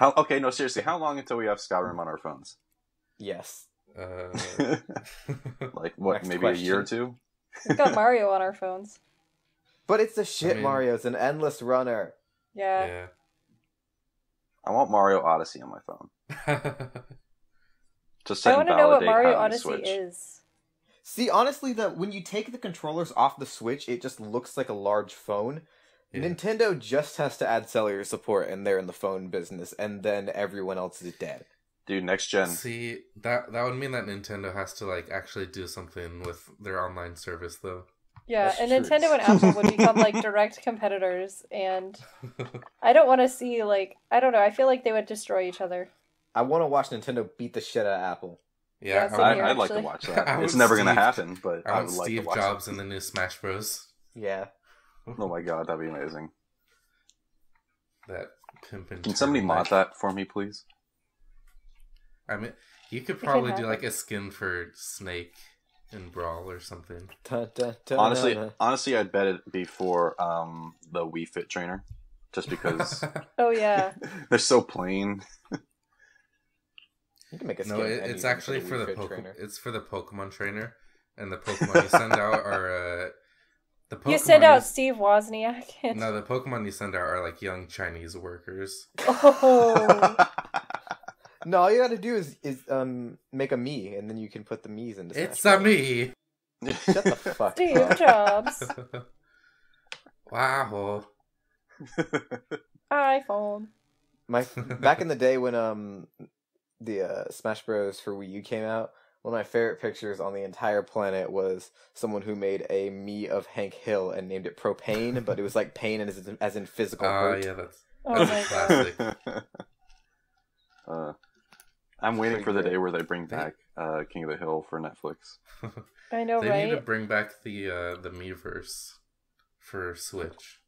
Okay, no, seriously. How long until we have Skyrim on our phones? Yes. Like, what, Next maybe question. a year or two? We've got Mario on our phones. But it's a shit I mean- Mario. It's an endless runner. Yeah. Yeah. I want Mario Odyssey on my phone. Just I to want to know what invalidate Mario having a Odyssey Switch. is. See, honestly, when you take the controllers off the Switch, it just looks like a large phone. Yeah. Nintendo just has to add cellular support, and they're in the phone business, and then everyone else is dead. Dude, next gen. See, that would mean that Nintendo has to like actually do something with their online service, though. Yeah, That's and true. Nintendo and Apple would become like direct competitors, and I don't want to see like I don't know. I feel like they would destroy each other. I want to watch Nintendo beat the shit out of Apple. Yeah, Yeah, same here. I'd like to actually. watch that. I It's want never going to Steve- happen, but I I want would like Steve to watch Jobs it. in the new Smash Bros. Yeah. Oh my god, that'd be amazing. That pimpin'. Can somebody mod that for me, please? I mean, you could can probably have do it. like a skin for Snake in Brawl or something. Dun, dun, dun, Honestly, dun, dun. I'd bet it'd be for the Wii Fit trainer, just because Oh yeah, they're so plain. You can make a skin. No, and it's use it actually Wii for the Fit trainer. It's for the Pokemon trainer, and the Pokemon you send out are the Pokemon you send out Steve Wozniak. And... No, the Pokemon you send out are like young Chinese workers. Oh, No, all you gotta do is make a me, and then you can put the me's into Smash It's a Bros. me. Shut the fuck Steve up. Jobs. Wow. iPhone. Back in the day when the Smash Bros. For Wii U came out, one of my favorite pictures on the entire planet was someone who made a Mii of Hank Hill and named it Propane, but it was like pain as in physical hurt. Yeah, that's Oh a my classic. I'm waiting Pretty for the good. day where they bring back King of the Hill for Netflix. I know, They right? need to bring back the Miiverse for Switch.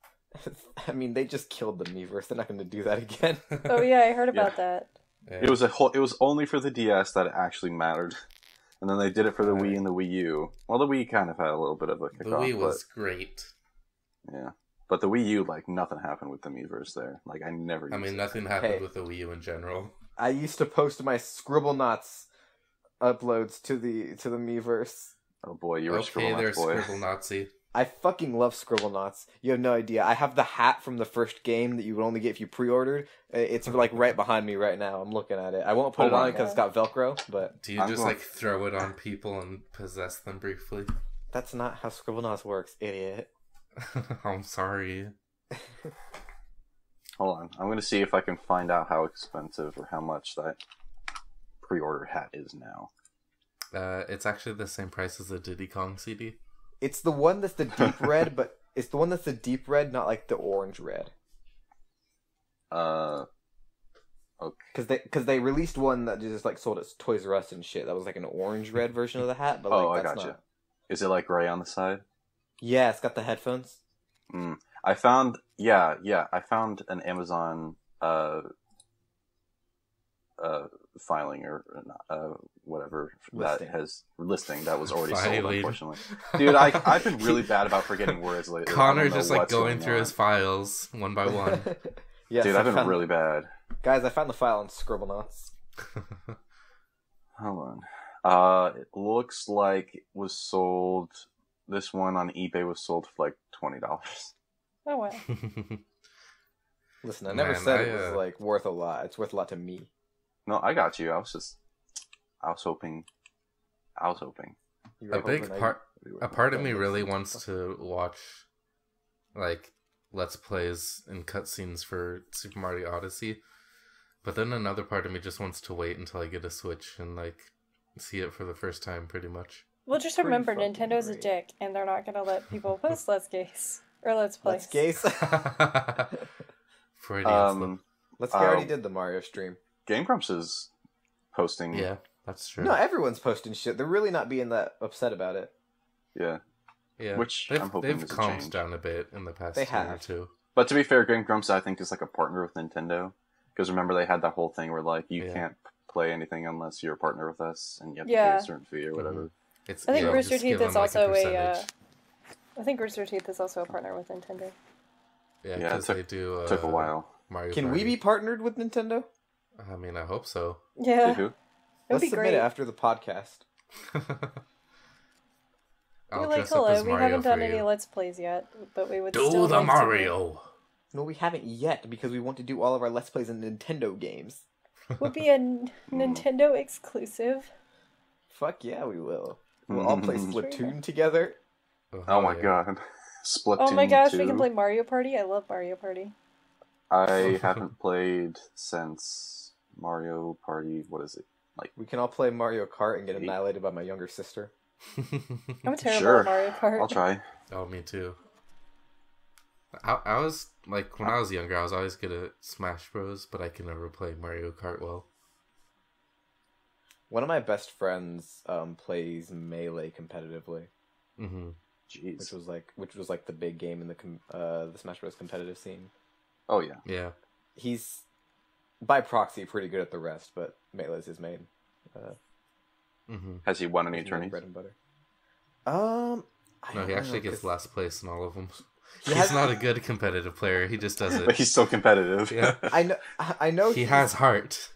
I mean, they just killed the Miiverse. They're not going to do that again. Oh yeah, I heard about that. Yeah. It was only for the DS that it actually mattered, and then they did it for the Wii and the Wii U. Well, the Wii kind of had a little bit of a The kickoff, Wii was great. yeah. But the Wii U, like, nothing happened with the Miiverse there. Like, I never. I used mean, it. nothing happened Hey. with the Wii U in general. I used to post my Scribblenauts uploads to the Miiverse. Oh boy, you were Okay, Scribblenauts there's boy. Scribble Nazi. I fucking love Scribblenauts. You have no idea. I have the hat from the first game that you would only get if you pre-ordered. It's like right behind me right now. I'm looking at it. I won't put it Oh on my because it's got Velcro, but Do you I'm just going- like throw it on people and possess them briefly? that's not how Scribblenauts works, idiot. I'm sorry. Hold on, I'm gonna see if I can find out how expensive or how much that pre-order hat is now. It's actually the same price as the Diddy Kong CD. It's the one that's the deep red, but it's the one that's the deep red, not like the orange red. Okay. Because they released one that just like sold at Toys R Us and shit. That was like an orange red version of the hat, but like Oh, I that's gotcha. not. Is it like gray on the side? Yeah, it's got the headphones. I found I found an Amazon filing or whatever Listing. that has listing that was already sold, Filing. unfortunately. Dude, I've been really bad about forgetting words lately. I Connor don't know just like what's going through on. his files one by one. Yes, Dude, I I've been found- really bad. Guys, I found the file on Scribblenauts. Hold on. It looks like it was sold. This one on eBay was sold for like $20. Oh wow. Listen, I never Man, said it was like worth a lot. It's worth a lot to me. No, I got you. I was hoping. You were a big hoping I- part we were a part of hoping me this- really wants to watch like let's plays and cutscenes for Super Mario Odyssey, but then another part of me just wants to wait until I get a Switch and like see it for the first time pretty much. Well, just Pretty remember, fucking Nintendo's a great. dick, and they're not gonna let people post Let's Gays or Let's Plays. Let's Gaze. Freudian slip. Let's Gay already did the Mario stream. Game Grumps is posting. Yeah, that's true. No, everyone's posting shit. They're really not being that upset about it. Yeah. Yeah, Which they've, I'm hoping they've is a calmed change. down a bit in the past They year or have. two. But to be fair, Game Grumps I think is like a partner with Nintendo, because remember they had that whole thing where like you Yeah. can't play anything unless you're a partner with us, and you have to Yeah. pay a certain fee or whatever. It's, I think yeah, Rooster just give Teeth is them, like, also a. percentage. I think Rooster Teeth is also a partner with Nintendo. Yeah, Yeah, it because took- they do. Took a while. Mario Can we Party. be partnered with Nintendo? I mean, I hope so. Yeah, Who? it would Let's be submit great. it after the podcast. I'll You're like, dress up hello, as we Mario haven't done for any you. Let's Plays yet, but we would Do still the like to. Mario. No, we haven't yet because we want to do all of our Let's Plays in Nintendo games. Would be a Nintendo exclusive. Fuck yeah, we will. We'll all play Splatoon together. Oh my yeah. god. Splatoon Oh my gosh, 2. we can play Mario Party. I love Mario Party. I haven't played since Mario Party. What is it? We can all play Mario Kart and get Eight. annihilated by my younger sister. I'm terrible Sure. at Mario Kart. I'll try. Oh, me too. I was like when I was younger, I was always good at Smash Bros, but I can never play Mario Kart well. One of my best friends plays Melee competitively, Mm-hmm. which Jeez. was like the big game in the Smash Bros competitive scene. Oh yeah. Yeah. He's by proxy pretty good at the rest, but Melee's his main. Mm-hmm. Has he won any his main tourneys? bread and butter. I No, he don't actually know, gets 'cause last place in all of them. He He's has- not a good competitive player. He just does But it. he's still competitive. Yeah. I know He has heart.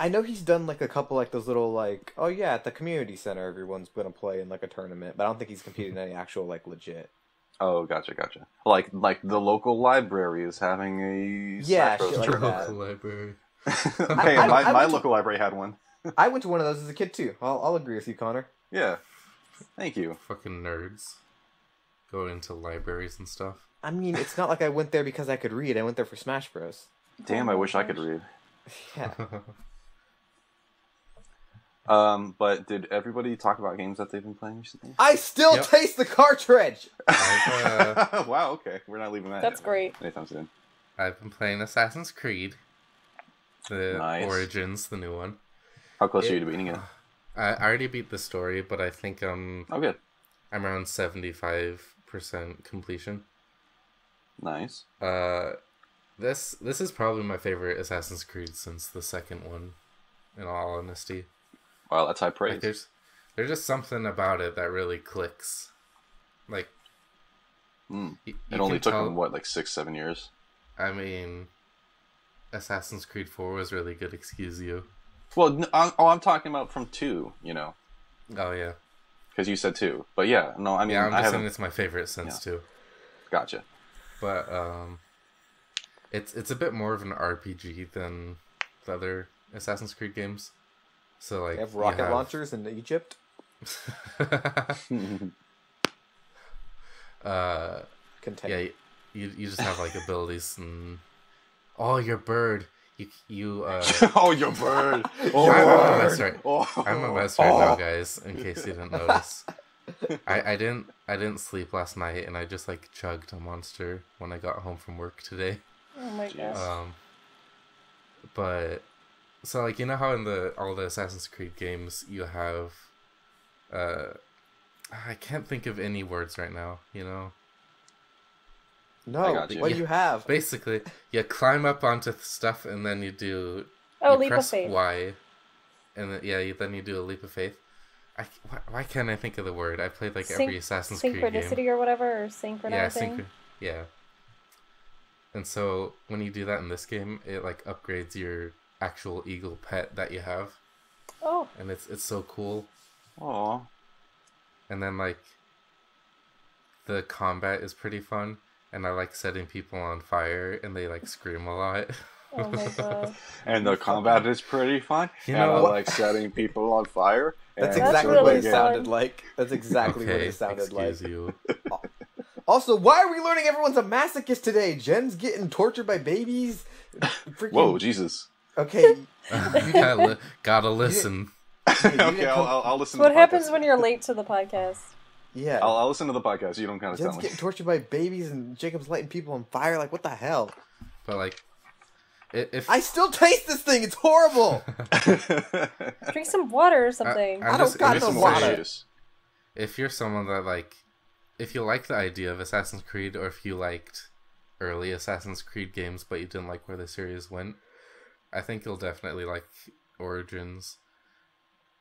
I know he's done like a couple like those little like oh yeah at the community center everyone's gonna play in like a tournament, but I don't think he's competed in any actual like legit. Oh, gotcha. Like the local library is having a Yeah, Smash Bros. shit like tournament. that. Local library. Hey, I my went to- local library had one. I went to one of those as a kid too. I'll agree with you, Connor. Yeah. Thank you. Fucking nerds. Go into libraries and stuff. I mean, it's not like I went there because I could read. I went there for Smash Bros. Damn, I wish I could read. Yeah. But did everybody talk about games that they've been playing recently? I still Yep. taste the cartridge! Wow, okay. We're not leaving that. That's great. Anytime soon. I've been playing Assassin's Creed. The Nice. Origins, the new one. How close are you to beating it? I already beat the story, but I think I'm Oh, good. around 75% completion. Nice. This is probably my favorite Assassin's Creed since the second one, in all honesty. Wow, that's high praise. Like there's just something about it that really clicks. Like It only took them, what, like 6-7 years? I mean, Assassin's Creed 4 was really good, excuse you. Well, I'm talking about from 2, you know. Oh, yeah. Because you said 2. But yeah, no, I mean, Yeah, I'm I just saying haven't... it's my favorite since 2. Gotcha. But, it's a bit more of an RPG than the other Assassin's Creed games. So, like, They have rocket launchers in Egypt? Continue. Yeah, you just have, like, abilities and... Oh, your bird! You Oh, your bird! I'm a mess right now, guys, in case you didn't notice. I didn't sleep last night, and I just, like, chugged a monster when I got home from work today. Oh my gosh. But so, like, you know how in all the Assassin's Creed games you have I can't think of any words right now, you know? No, what do you have? Basically, you climb up onto stuff and then you do leap press of faith. Y, and then then you do a leap of faith. Why can't I think of the word? I played like every Assassin's Creed game. Synchronicity or whatever, or synchronizing. Yeah, yeah. And so when you do that in this game, it like upgrades your actual eagle pet that you have. Oh. And it's so cool. Aw. And then like the combat is pretty fun, and I like setting people on fire, and they like scream a lot. Oh my god. And the combat is pretty fun. You and know I what? like setting people on fire. That's and exactly really what it fun. sounded like. That's exactly what Okay, it sounded like. excuse you. Also, why are we learning everyone's a masochist today? Jen's getting tortured by babies. Freaking... Whoa, Jesus. Okay. Gotta listen. Okay, I'll listen. What to the happens podcast. when you're late to the podcast? Yeah. I'll listen to the podcast. You don't kind of Jen's sound getting like. tortured by babies and Jacob's lighting people on fire. Like, what the hell? But like, if I still taste this thing. It's horrible. Drink some water or something. I don't got no water. if you're someone that like, if you like the idea of Assassin's Creed, or if you liked early Assassin's Creed games but you didn't like where the series went, I think you'll definitely like Origins.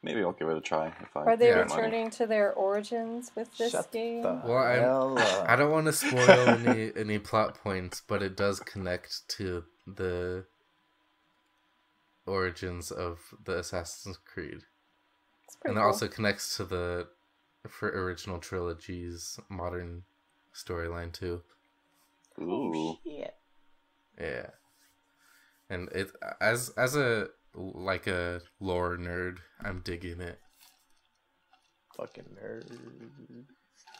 Maybe I'll give it a try. Are they Yeah. returning to their origins with this Shut game? the Well, hell up. I don't want to spoil any plot points, but it does connect to the origins of the Assassin's Creed, It's pretty and it cool. also connects to the original trilogy's modern storyline too. Ooh. Shit. Yeah, and it as a like a lore nerd, I'm digging it. Fucking nerd.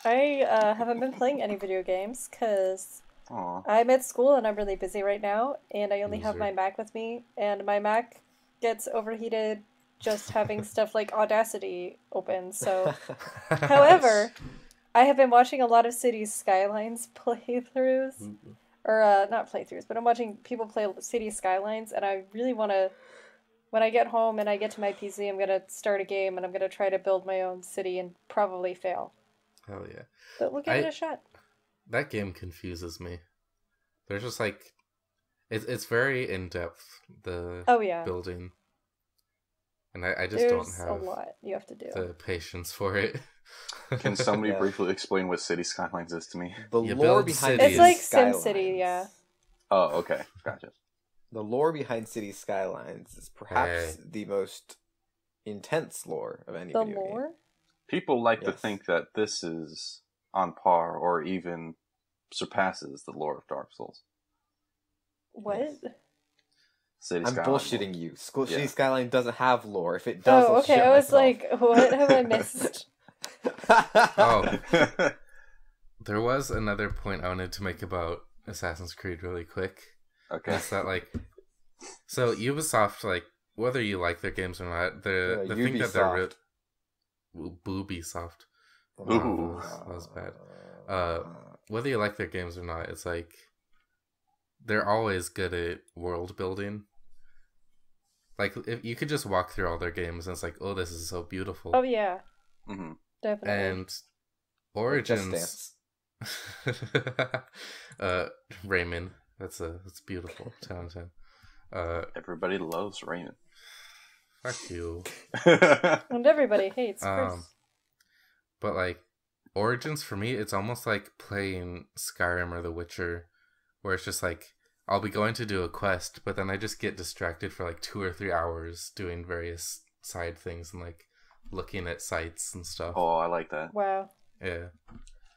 I haven't been playing any video games because Aw. I'm at school and I'm really busy right now, and I only have Loser. my Mac with me, and my Mac gets overheated just having stuff like Audacity open. So, however, I have been watching a lot of Cities Skylines playthroughs, or not playthroughs, but I'm watching people play Cities Skylines, and I really want to. When I get home and I get to my PC, I'm gonna start a game and I'm gonna try to build my own city and probably fail. Hell yeah. But we'll give it a shot. That game confuses me. There's just like, it's very in depth, the Oh yeah, building, and I just there's don't a have lot you have to do. the patience for it. Can somebody Yeah. briefly explain what City Skylines is to me? The You lore build behind cities. It's like Skylines. SimCity, yeah. Oh, okay. Gotcha. The lore behind Cities Skylines is perhaps Hey. the most intense lore of any The video game. lore? People like to Yes. think that this is on par or even surpasses the lore of Dark Souls. What? City I'm Skylines. bullshitting you. Yeah. City Skyline doesn't have lore. If it does, Oh, I'll okay. shit I was myself. like, what have I missed? Oh, there was another point I wanted to make about Assassin's Creed really quick. Okay. It's that, like, so Ubisoft, like, whether you like their games or not, the thing that they're Boobisoft. Ooh. That was bad. Whether you like their games or not, it's like they're always good at world building. Like, if you could just walk through all their games and it's like, oh, this is so beautiful. Oh yeah, Mm-hmm. definitely. And Origins, Rayman, that's beautiful. 10 out of 10. Everybody loves Raymond. Fuck you. And everybody hates Chris. But like Origins, for me, it's almost like playing Skyrim or The Witcher, where it's just like I'll be going to do a quest, but then I just get distracted for like 2 or 3 hours doing various side things and like looking at sites and stuff. Oh, I like that. Wow. Yeah.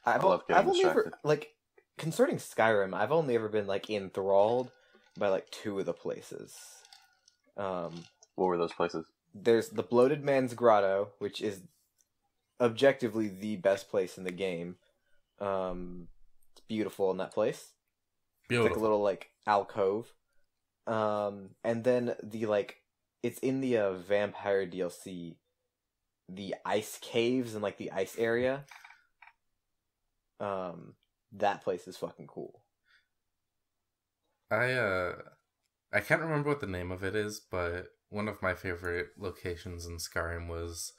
I've love getting only ever, distracted. like, concerning Skyrim, I've only ever been, like, enthralled by, like, 2 of the places. What were those places? There's the Bloated Man's Grotto, which is objectively the best place in the game. It's beautiful in that place. Beautiful. It's like a little, like, alcove. And then it's in the Vampire DLC, the ice caves and, like, the ice area. That place is fucking cool. I can't remember what the name of it is, but one of my favorite locations in Skyrim was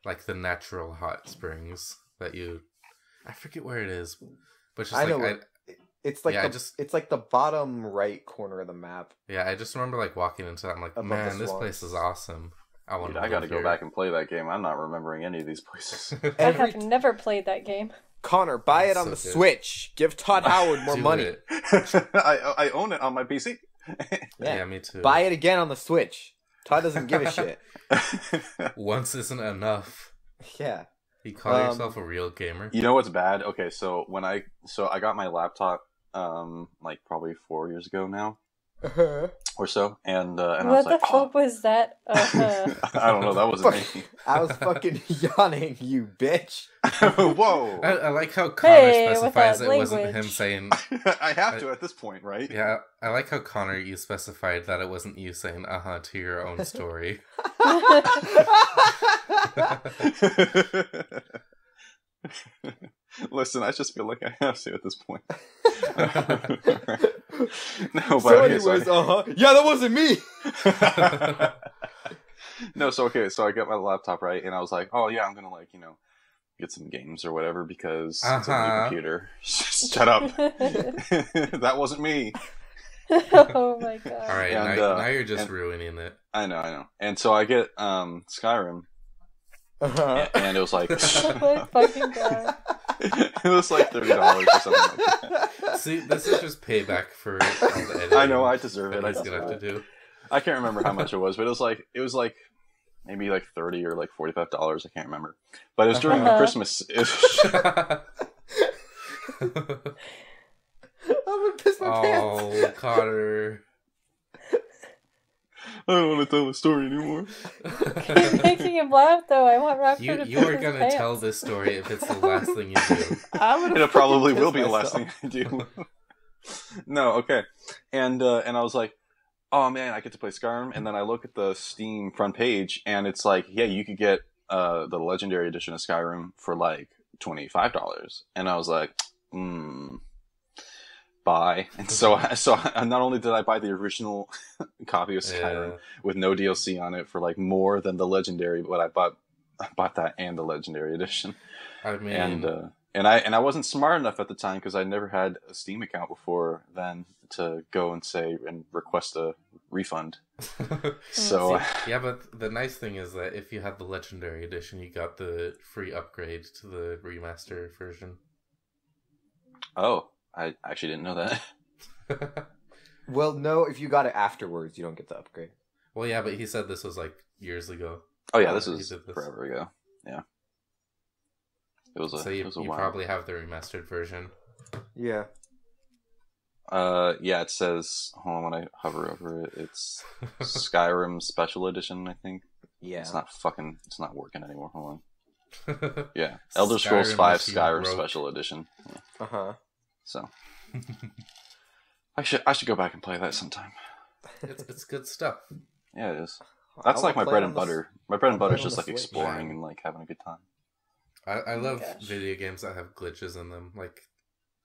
like the natural hot springs that I forget where it is, but just I like know it's like yeah, it's like the bottom right corner of the map. yeah, I just remember like walking into that. I'm like, Above man, the this swamps. place is awesome. I want. Dude, I gotta go back and play that game. I'm not remembering any of these places. I have never played that game. Connor, buy it That's on so the good. Switch. Give Todd Howard more Do money. it. I own it on my PC. Yeah, me too. Buy it again on the Switch. Todd doesn't give a shit. Once isn't enough. Yeah. You call yourself a real gamer? You know what's bad? Okay, so I got my laptop like probably 4 years ago now or so, and I was What like, the fuck was that? I don't know, that wasn't me. I was fucking yawning, you bitch. Whoa! I like how Connor Hey, with specifies that it wasn't him language. saying. I have to at this point, right? Yeah, I like how Connor, you specified that it wasn't you saying to your own story. Listen, I just feel like I have to at this point. No, but So okay, anyways, yeah, that wasn't me. No, so I got my laptop, right, and I was like, oh yeah, I'm gonna get some games or whatever because it's a new computer. Shut up. That wasn't me. Oh my god. All right, And, now you're just ruining it. I know. And so I get Skyrim, and it was like Oh my fucking god. it was like $30 or something like that. See, this is just payback for all the editing. I know, I deserve it. that he's gonna have to do. I can't remember how much it was, but it was like maybe like $30 or like $45. I can't remember. But it was during the Christmas. I'm gonna piss my pants. Oh, Connor. I don't want to tell the story anymore. Keep making him laugh though. I want Raptor to You piss are his gonna pants. tell this story if it's the last thing you do. It probably will be the last thing I do. No, okay. And I was like, oh man, I get to play Skyrim. And then I look at the Steam front page, and it's like, yeah, you could get the Legendary Edition of Skyrim for like $25. And I was like, buy. And so not only did I buy the original copy of Skyrim with no DLC on it for like more than the Legendary, but I bought that and the Legendary Edition. I mean, And I wasn't smart enough at the time because I never had a Steam account before then to go and request a refund. So yeah, but the nice thing is that if you had the Legendary Edition, you got the free upgrade to the remaster version. oh, I actually didn't know that. Well, no, if you got it afterwards, you don't get the upgrade. Well, yeah, but he said this was like years ago. Oh yeah, this He was did this. forever ago. Yeah, it was a So you while. probably have the remastered version. Yeah. Yeah, it says, hold on, when I hover over it, it's Skyrim Special Edition, I think. Yeah. It's not working anymore. Hold on. Yeah, Elder Scrolls Skyrim 5 if you Skyrim broke. Special Edition. Uh huh. So I should go back and play that sometime. It's good stuff. Yeah, it is. That's like my bread and butter. My bread and butter is on just the like Switch. exploring and like having a good time. I love gosh. video games that have glitches in them, like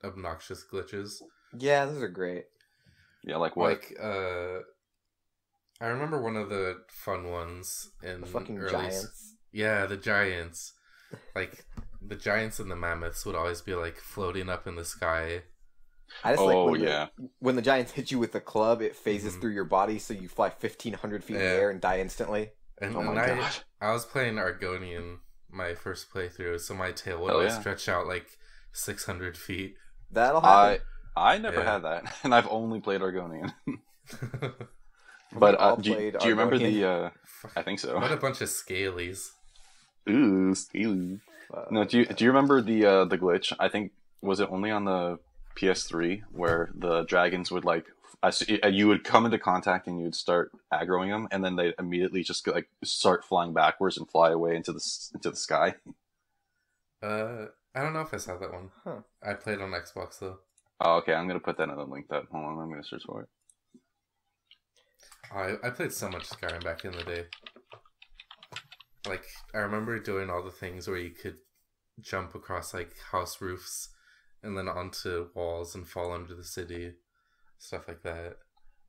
obnoxious glitches. Yeah, those are great. Yeah, like what? Like I remember one of the fun ones in The fucking early giants. Yeah, the giants. Like the giants and the mammoths would always be like floating up in the sky. I just Oh, like yeah. when the giants hit you with a club, it phases through your body, so you fly 1,500 feet in the Yeah. air and die instantly. And, Oh and my god. I was playing Argonian my first playthrough, so my tail would Hell always yeah. stretch out like 600 feet. That'll happen. I never Yeah. had that, and I've only played Argonian. We But all do played you remember Argonian. I think so. What a bunch of scalies. Ooh, steely. No, do you remember the glitch? I think was it only on the PS3 where the dragons would like you would come into contact and you'd start aggroing them, and then they'd immediately just like start flying backwards and fly away into the sky. I don't know if I saw that one. Huh. I played on Xbox though. Oh, okay. I'm gonna put that in the link. Hold on, I'm gonna search for it. I played so much Skyrim back in the day. Like, I remember doing all the things where you could jump across, like, house roofs and then onto walls and fall under the city. Stuff like that.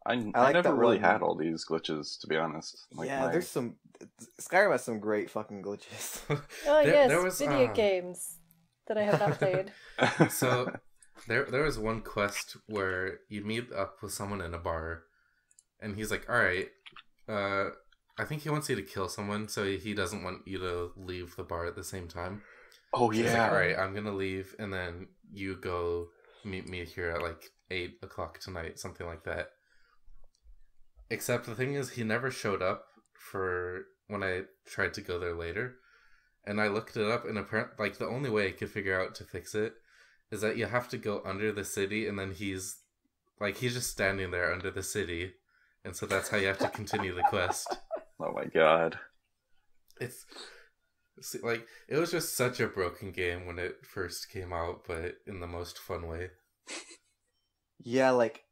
I like never that really one. had all these glitches, to be honest. Like, Yeah, there's some. Skyrim has some great fucking glitches. Oh yes, there was, video games that I have not played. So, there was one quest where you meet up with someone in a bar, and he's like, alright, I think he wants you to kill someone, so he doesn't want you to leave the bar at the same time. Oh He's like, yeah. alright, I'm gonna leave, and then you go meet me here at like 8 o'clock tonight, something like that. Except the thing is, he never showed up for when I tried to go there later. And I looked it up, and apparently, like, the only way I could figure out to fix it is that you have to go under the city, and then he's just standing there under the city. And so that's how you have to continue the quest. Oh my god. It's like, it was just such a broken game when it first came out, but in the most fun way. Yeah, like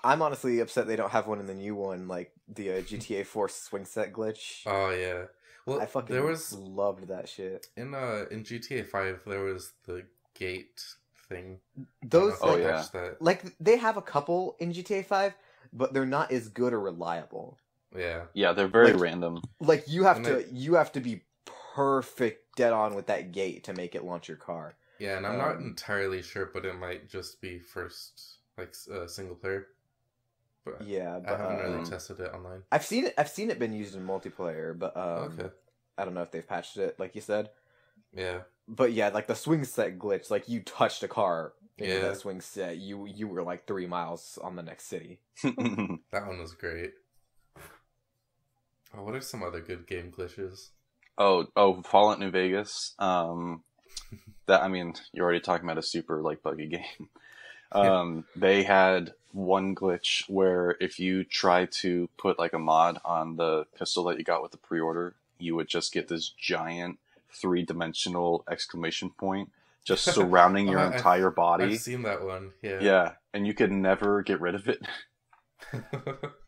I'm honestly upset they don't have one in the new one, like the GTA 4 swing set glitch. Oh yeah. Well, I fucking loved that shit. in GTA 5 there was the gate thing. Those I don't know if Oh, you yeah. watched that. like they have a couple in GTA 5, but they're not as good or reliable. Yeah. Yeah, they're very Like- random. Like you have And to be perfect dead on with that gate to make it launch your car. Yeah, and I'm not entirely sure, but it might just be first, like, single player. But Yeah, I but haven't really tested it online. I've seen it been used in multiplayer, but Okay. I don't know if they've patched it like you said. Yeah. But yeah, like the swing set glitch, like you touched a car into Yeah. that swing set, you were like 3 miles on the next city. That one was great. Oh, what are some other good game glitches? Oh, Fallout New Vegas. That, I mean, you're already talking about a super like buggy game. They had one glitch where if you try to put like a mod on the pistol that you got with the pre-order, you would just get this giant 3-dimensional exclamation point just surrounding your entire body. I've seen that one. Yeah. Yeah, and you could never get rid of it.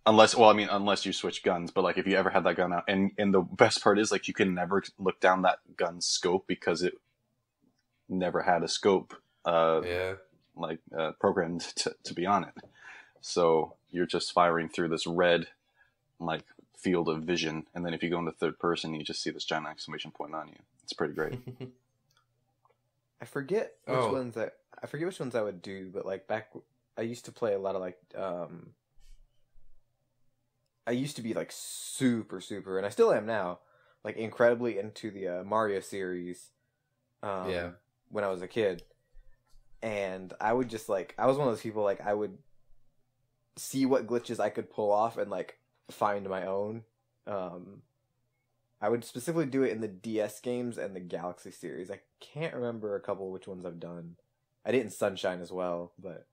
Unless you switch guns, but like if you ever had that gun out, and the best part is like you can never look down that gun's scope because it never had a scope Yeah. programmed to be on it. So you're just firing through this red like field of vision, and then if you go into third person, you just see this giant exclamation point on you. It's pretty great. I forget which ones I would do, but like back I used to play a lot of like I used to be like super, and I still am now, like incredibly into the Mario series. Yeah. When I was a kid, and I would just like I was one of those people like I would see what glitches I could pull off and like find my own. I would specifically do it in the DS games and the Galaxy series. I can't remember a couple which ones I've done. I did in Sunshine as well, but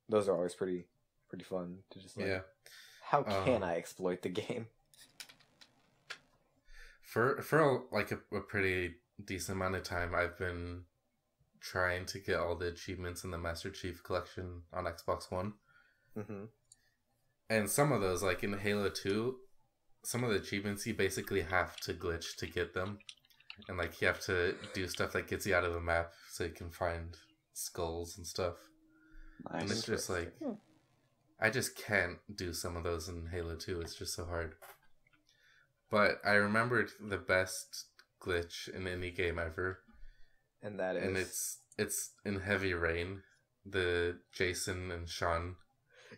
those are always pretty fun to just like. Yeah. How can I exploit the game? For like a pretty decent amount of time, I've been trying to get all the achievements in the Master Chief Collection on Xbox One. Mm-hmm. And some of those, like in Halo 2, some of the achievements you basically have to glitch to get them. And like you have to do stuff that gets you out of the map so you can find skulls and stuff. Nice. And it's just like, I just can't do some of those in Halo 2. It's just so hard. But I remembered the best glitch in any game ever. And that is... And it's in Heavy Rain. The Jason and Sean.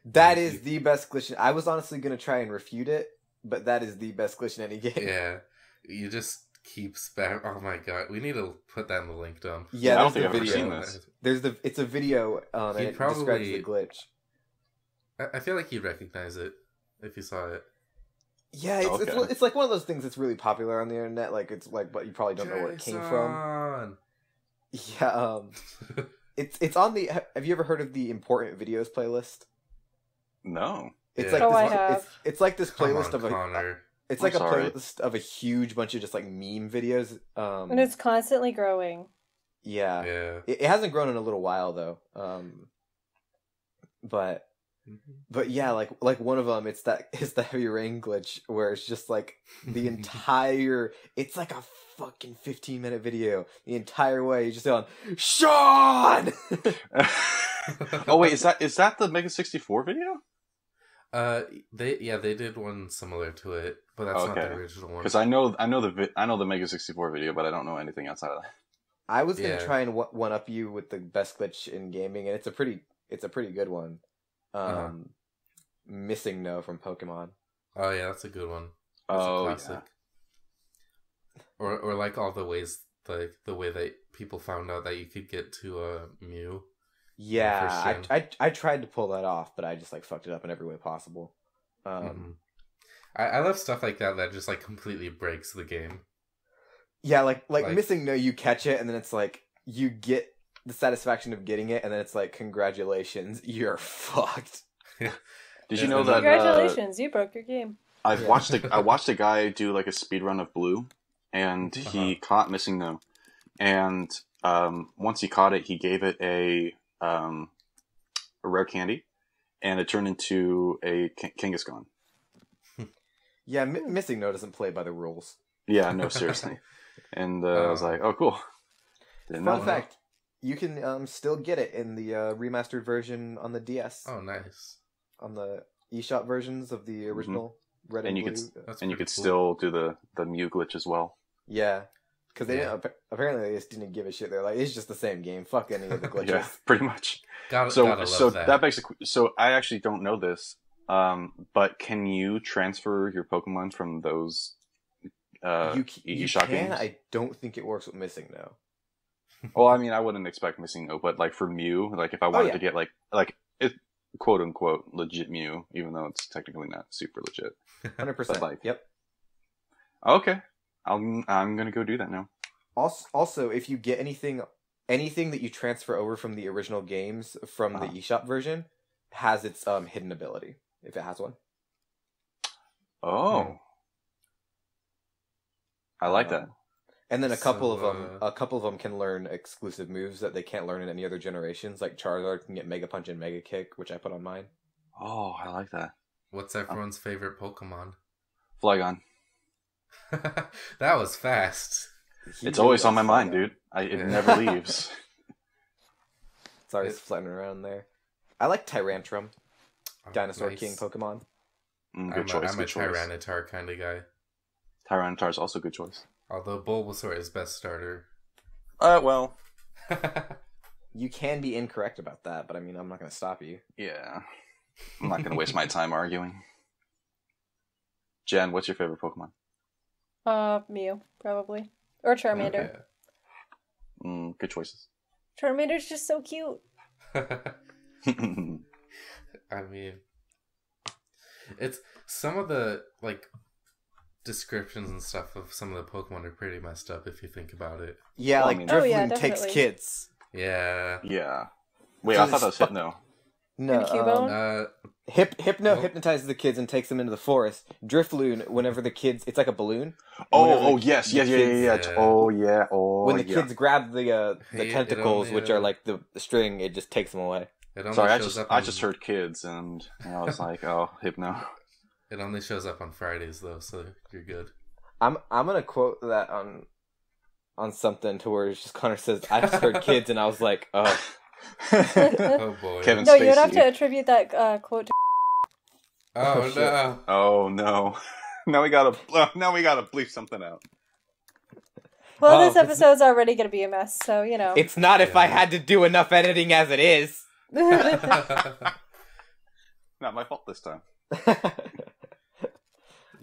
That is the best glitch. I was honestly going to try and refute it, but that is the best glitch in any game. Yeah. You just keep spam. Oh my god. We need to put that in the link dump. Yeah, I don't think the I've ever video. seen this. It's a video, and it describes the glitch. I feel like you'd recognize it if you saw it. Yeah, it's like one of those things that's really popular on the internet. Like it's like, but you probably don't know where it came from. Yeah, it's on the. Have you ever heard of the important videos playlist? No. It's Yeah. like I have. it's like this playlist of Connor. it's like I'm a sorry. playlist of a huge bunch of just like meme videos. And it's constantly growing. Yeah, Yeah. it hasn't grown in a little while though. But yeah, like one of them, it's the Heavy Rain glitch where it's just like the entire. It's like a fucking 15-minute video. The entire way, you just on Sean. Oh wait, is that the Mega 64 video? They did one similar to it, but that's not the original one. Because I know the Mega 64 video, but I don't know anything outside of that. I was gonna try and one up you with the best glitch in gaming, and it's a pretty good one. Missing No from Pokemon. Oh yeah, that's a good one. That's a classic. Yeah. Or like all the ways, like the way that people found out that you could get to Mew. Yeah, I tried to pull that off, but I just like fucked it up in every way possible. I love stuff like that just like completely breaks the game. Yeah, like Missing No, you catch it, and then it's like you get the satisfaction of getting it, and then it's like, congratulations, you're fucked. Did you know that? Congratulations, you broke your game. I watched a guy do like a speed run of Blue, and he caught Missing No, and once he caught it, he gave it a rare candy, and it turned into a Kangaskhan. Yeah, Missing No doesn't play by the rules. Yeah, no, seriously. And I was like, oh, cool. Fun fact, you can still get it in the remastered version on the DS. Oh, nice. On the eShop versions of the original Red and Blue. You could still do the Mew glitch as well. Yeah. Because they apparently they just didn't give a shit. They're like, it's just the same game. Fuck any of the glitches. Yeah, pretty much. Gotta love that. So I actually don't know this, but can you transfer your Pokemon from those you eShop can. games? I don't think it works with Missing No. Well, I mean, I wouldn't expect Missing No, but like for Mew, like if I wanted to get like it, quote unquote legit Mew, even though it's technically not super legit. 100%. Like, yep. Okay, I'm gonna go do that now. Also, if you get anything that you transfer over from the original games from the eShop version has its hidden ability if it has one. Oh, I like that. And then a couple of them can learn exclusive moves that they can't learn in any other generations. Like Charizard can get Mega Punch and Mega Kick, which I put on mine. Oh, I like that. What's everyone's favorite Pokemon? Flygon. That was fast. It's always on my mind, dude. It never leaves. It's always floating around there. I like Tyrantrum. Dinosaur King Pokemon. Good choice. I'm a Tyranitar kind of guy. Tyranitar is also a good choice. Although Bulbasaur is best starter. Well. You can be incorrect about that, but I mean, I'm not going to stop you. Yeah. I'm not going to waste my time arguing. Jen, what's your favorite Pokemon? Mew, probably. Or Charmander. Okay. Good choices. Charmander's just so cute. I mean, it's some of the like descriptions and stuff of some of the Pokemon are pretty messed up if you think about it. Yeah, like Drifloon takes kids. Yeah. Yeah. Wait, I thought that was Hypno. No, And Cubone? Hypnotizes the kids and takes them into the forest. Driftloon, whenever the kids, it's like a balloon. Yes. Oh, yeah. When the kids grab the Hey, tentacles, only, which are like the string, it just takes them away. It only Sorry, shows up I on- just heard kids, and I was like, oh, Hypno. It only shows up on Fridays though, so you're good. I'm gonna quote that on something to where it's just Connor says, "I just heard kids," and I was like, "Oh, Oh boy. Kevin No, you'd have Spacey. to attribute that quote to... Oh shit. no. Oh no! Now we gotta bleep something out. Well, Oh, this episode's already going to be a mess, so, you know. it's not if I Yeah. had to do enough editing as it is." Not my fault this time.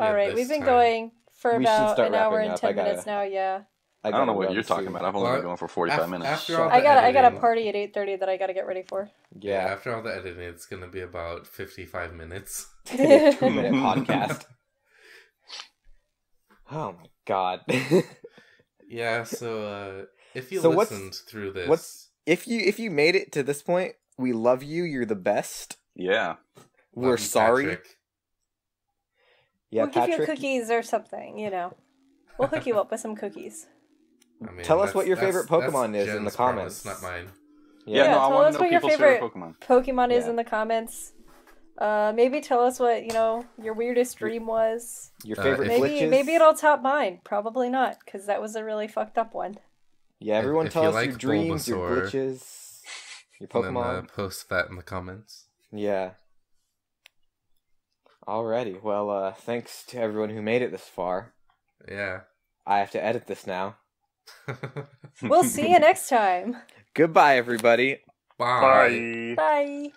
All right, this we've been time. going for We should about start an hour wrapping and up. 10 I gotta- minutes now, yeah. I don't know what you're talking about. I've only Well, been going for 45 minutes. After all I the got a editing- party at 8:30 that I got to get ready for. Yeah, Yeah, after all the editing, it's gonna be about 55 minutes. 2-minute podcast. Oh my god! Yeah, so if you So what's- listened through this, if you made it to this point, we love you. You're the best. Yeah. We're love you, sorry. Patrick. Yeah, We'll give you Patrick. cookies or something, you know. We'll hook you up with some cookies. I mean, Tell us what your that's- favorite Pokemon that's is in the Jen's promise, comments. not mine. Yeah, Yeah, no, I tell want us to know what your people's favorite favorite Pokemon. Pokemon is Yeah. in the comments. Maybe tell us what, you know, your weirdest dream was. Your favorite if- glitches. Maybe it'll top mine. Probably not, because that was a really fucked up one. Yeah, everyone if tell you us your like dreams, your Bulbasaur, glitches, your And then Pokemon. post that in the comments. Yeah. Alrighty. Well, thanks to everyone who made it this far. Yeah. I have to edit this now. We'll see you next time. Goodbye, everybody. Bye. Bye.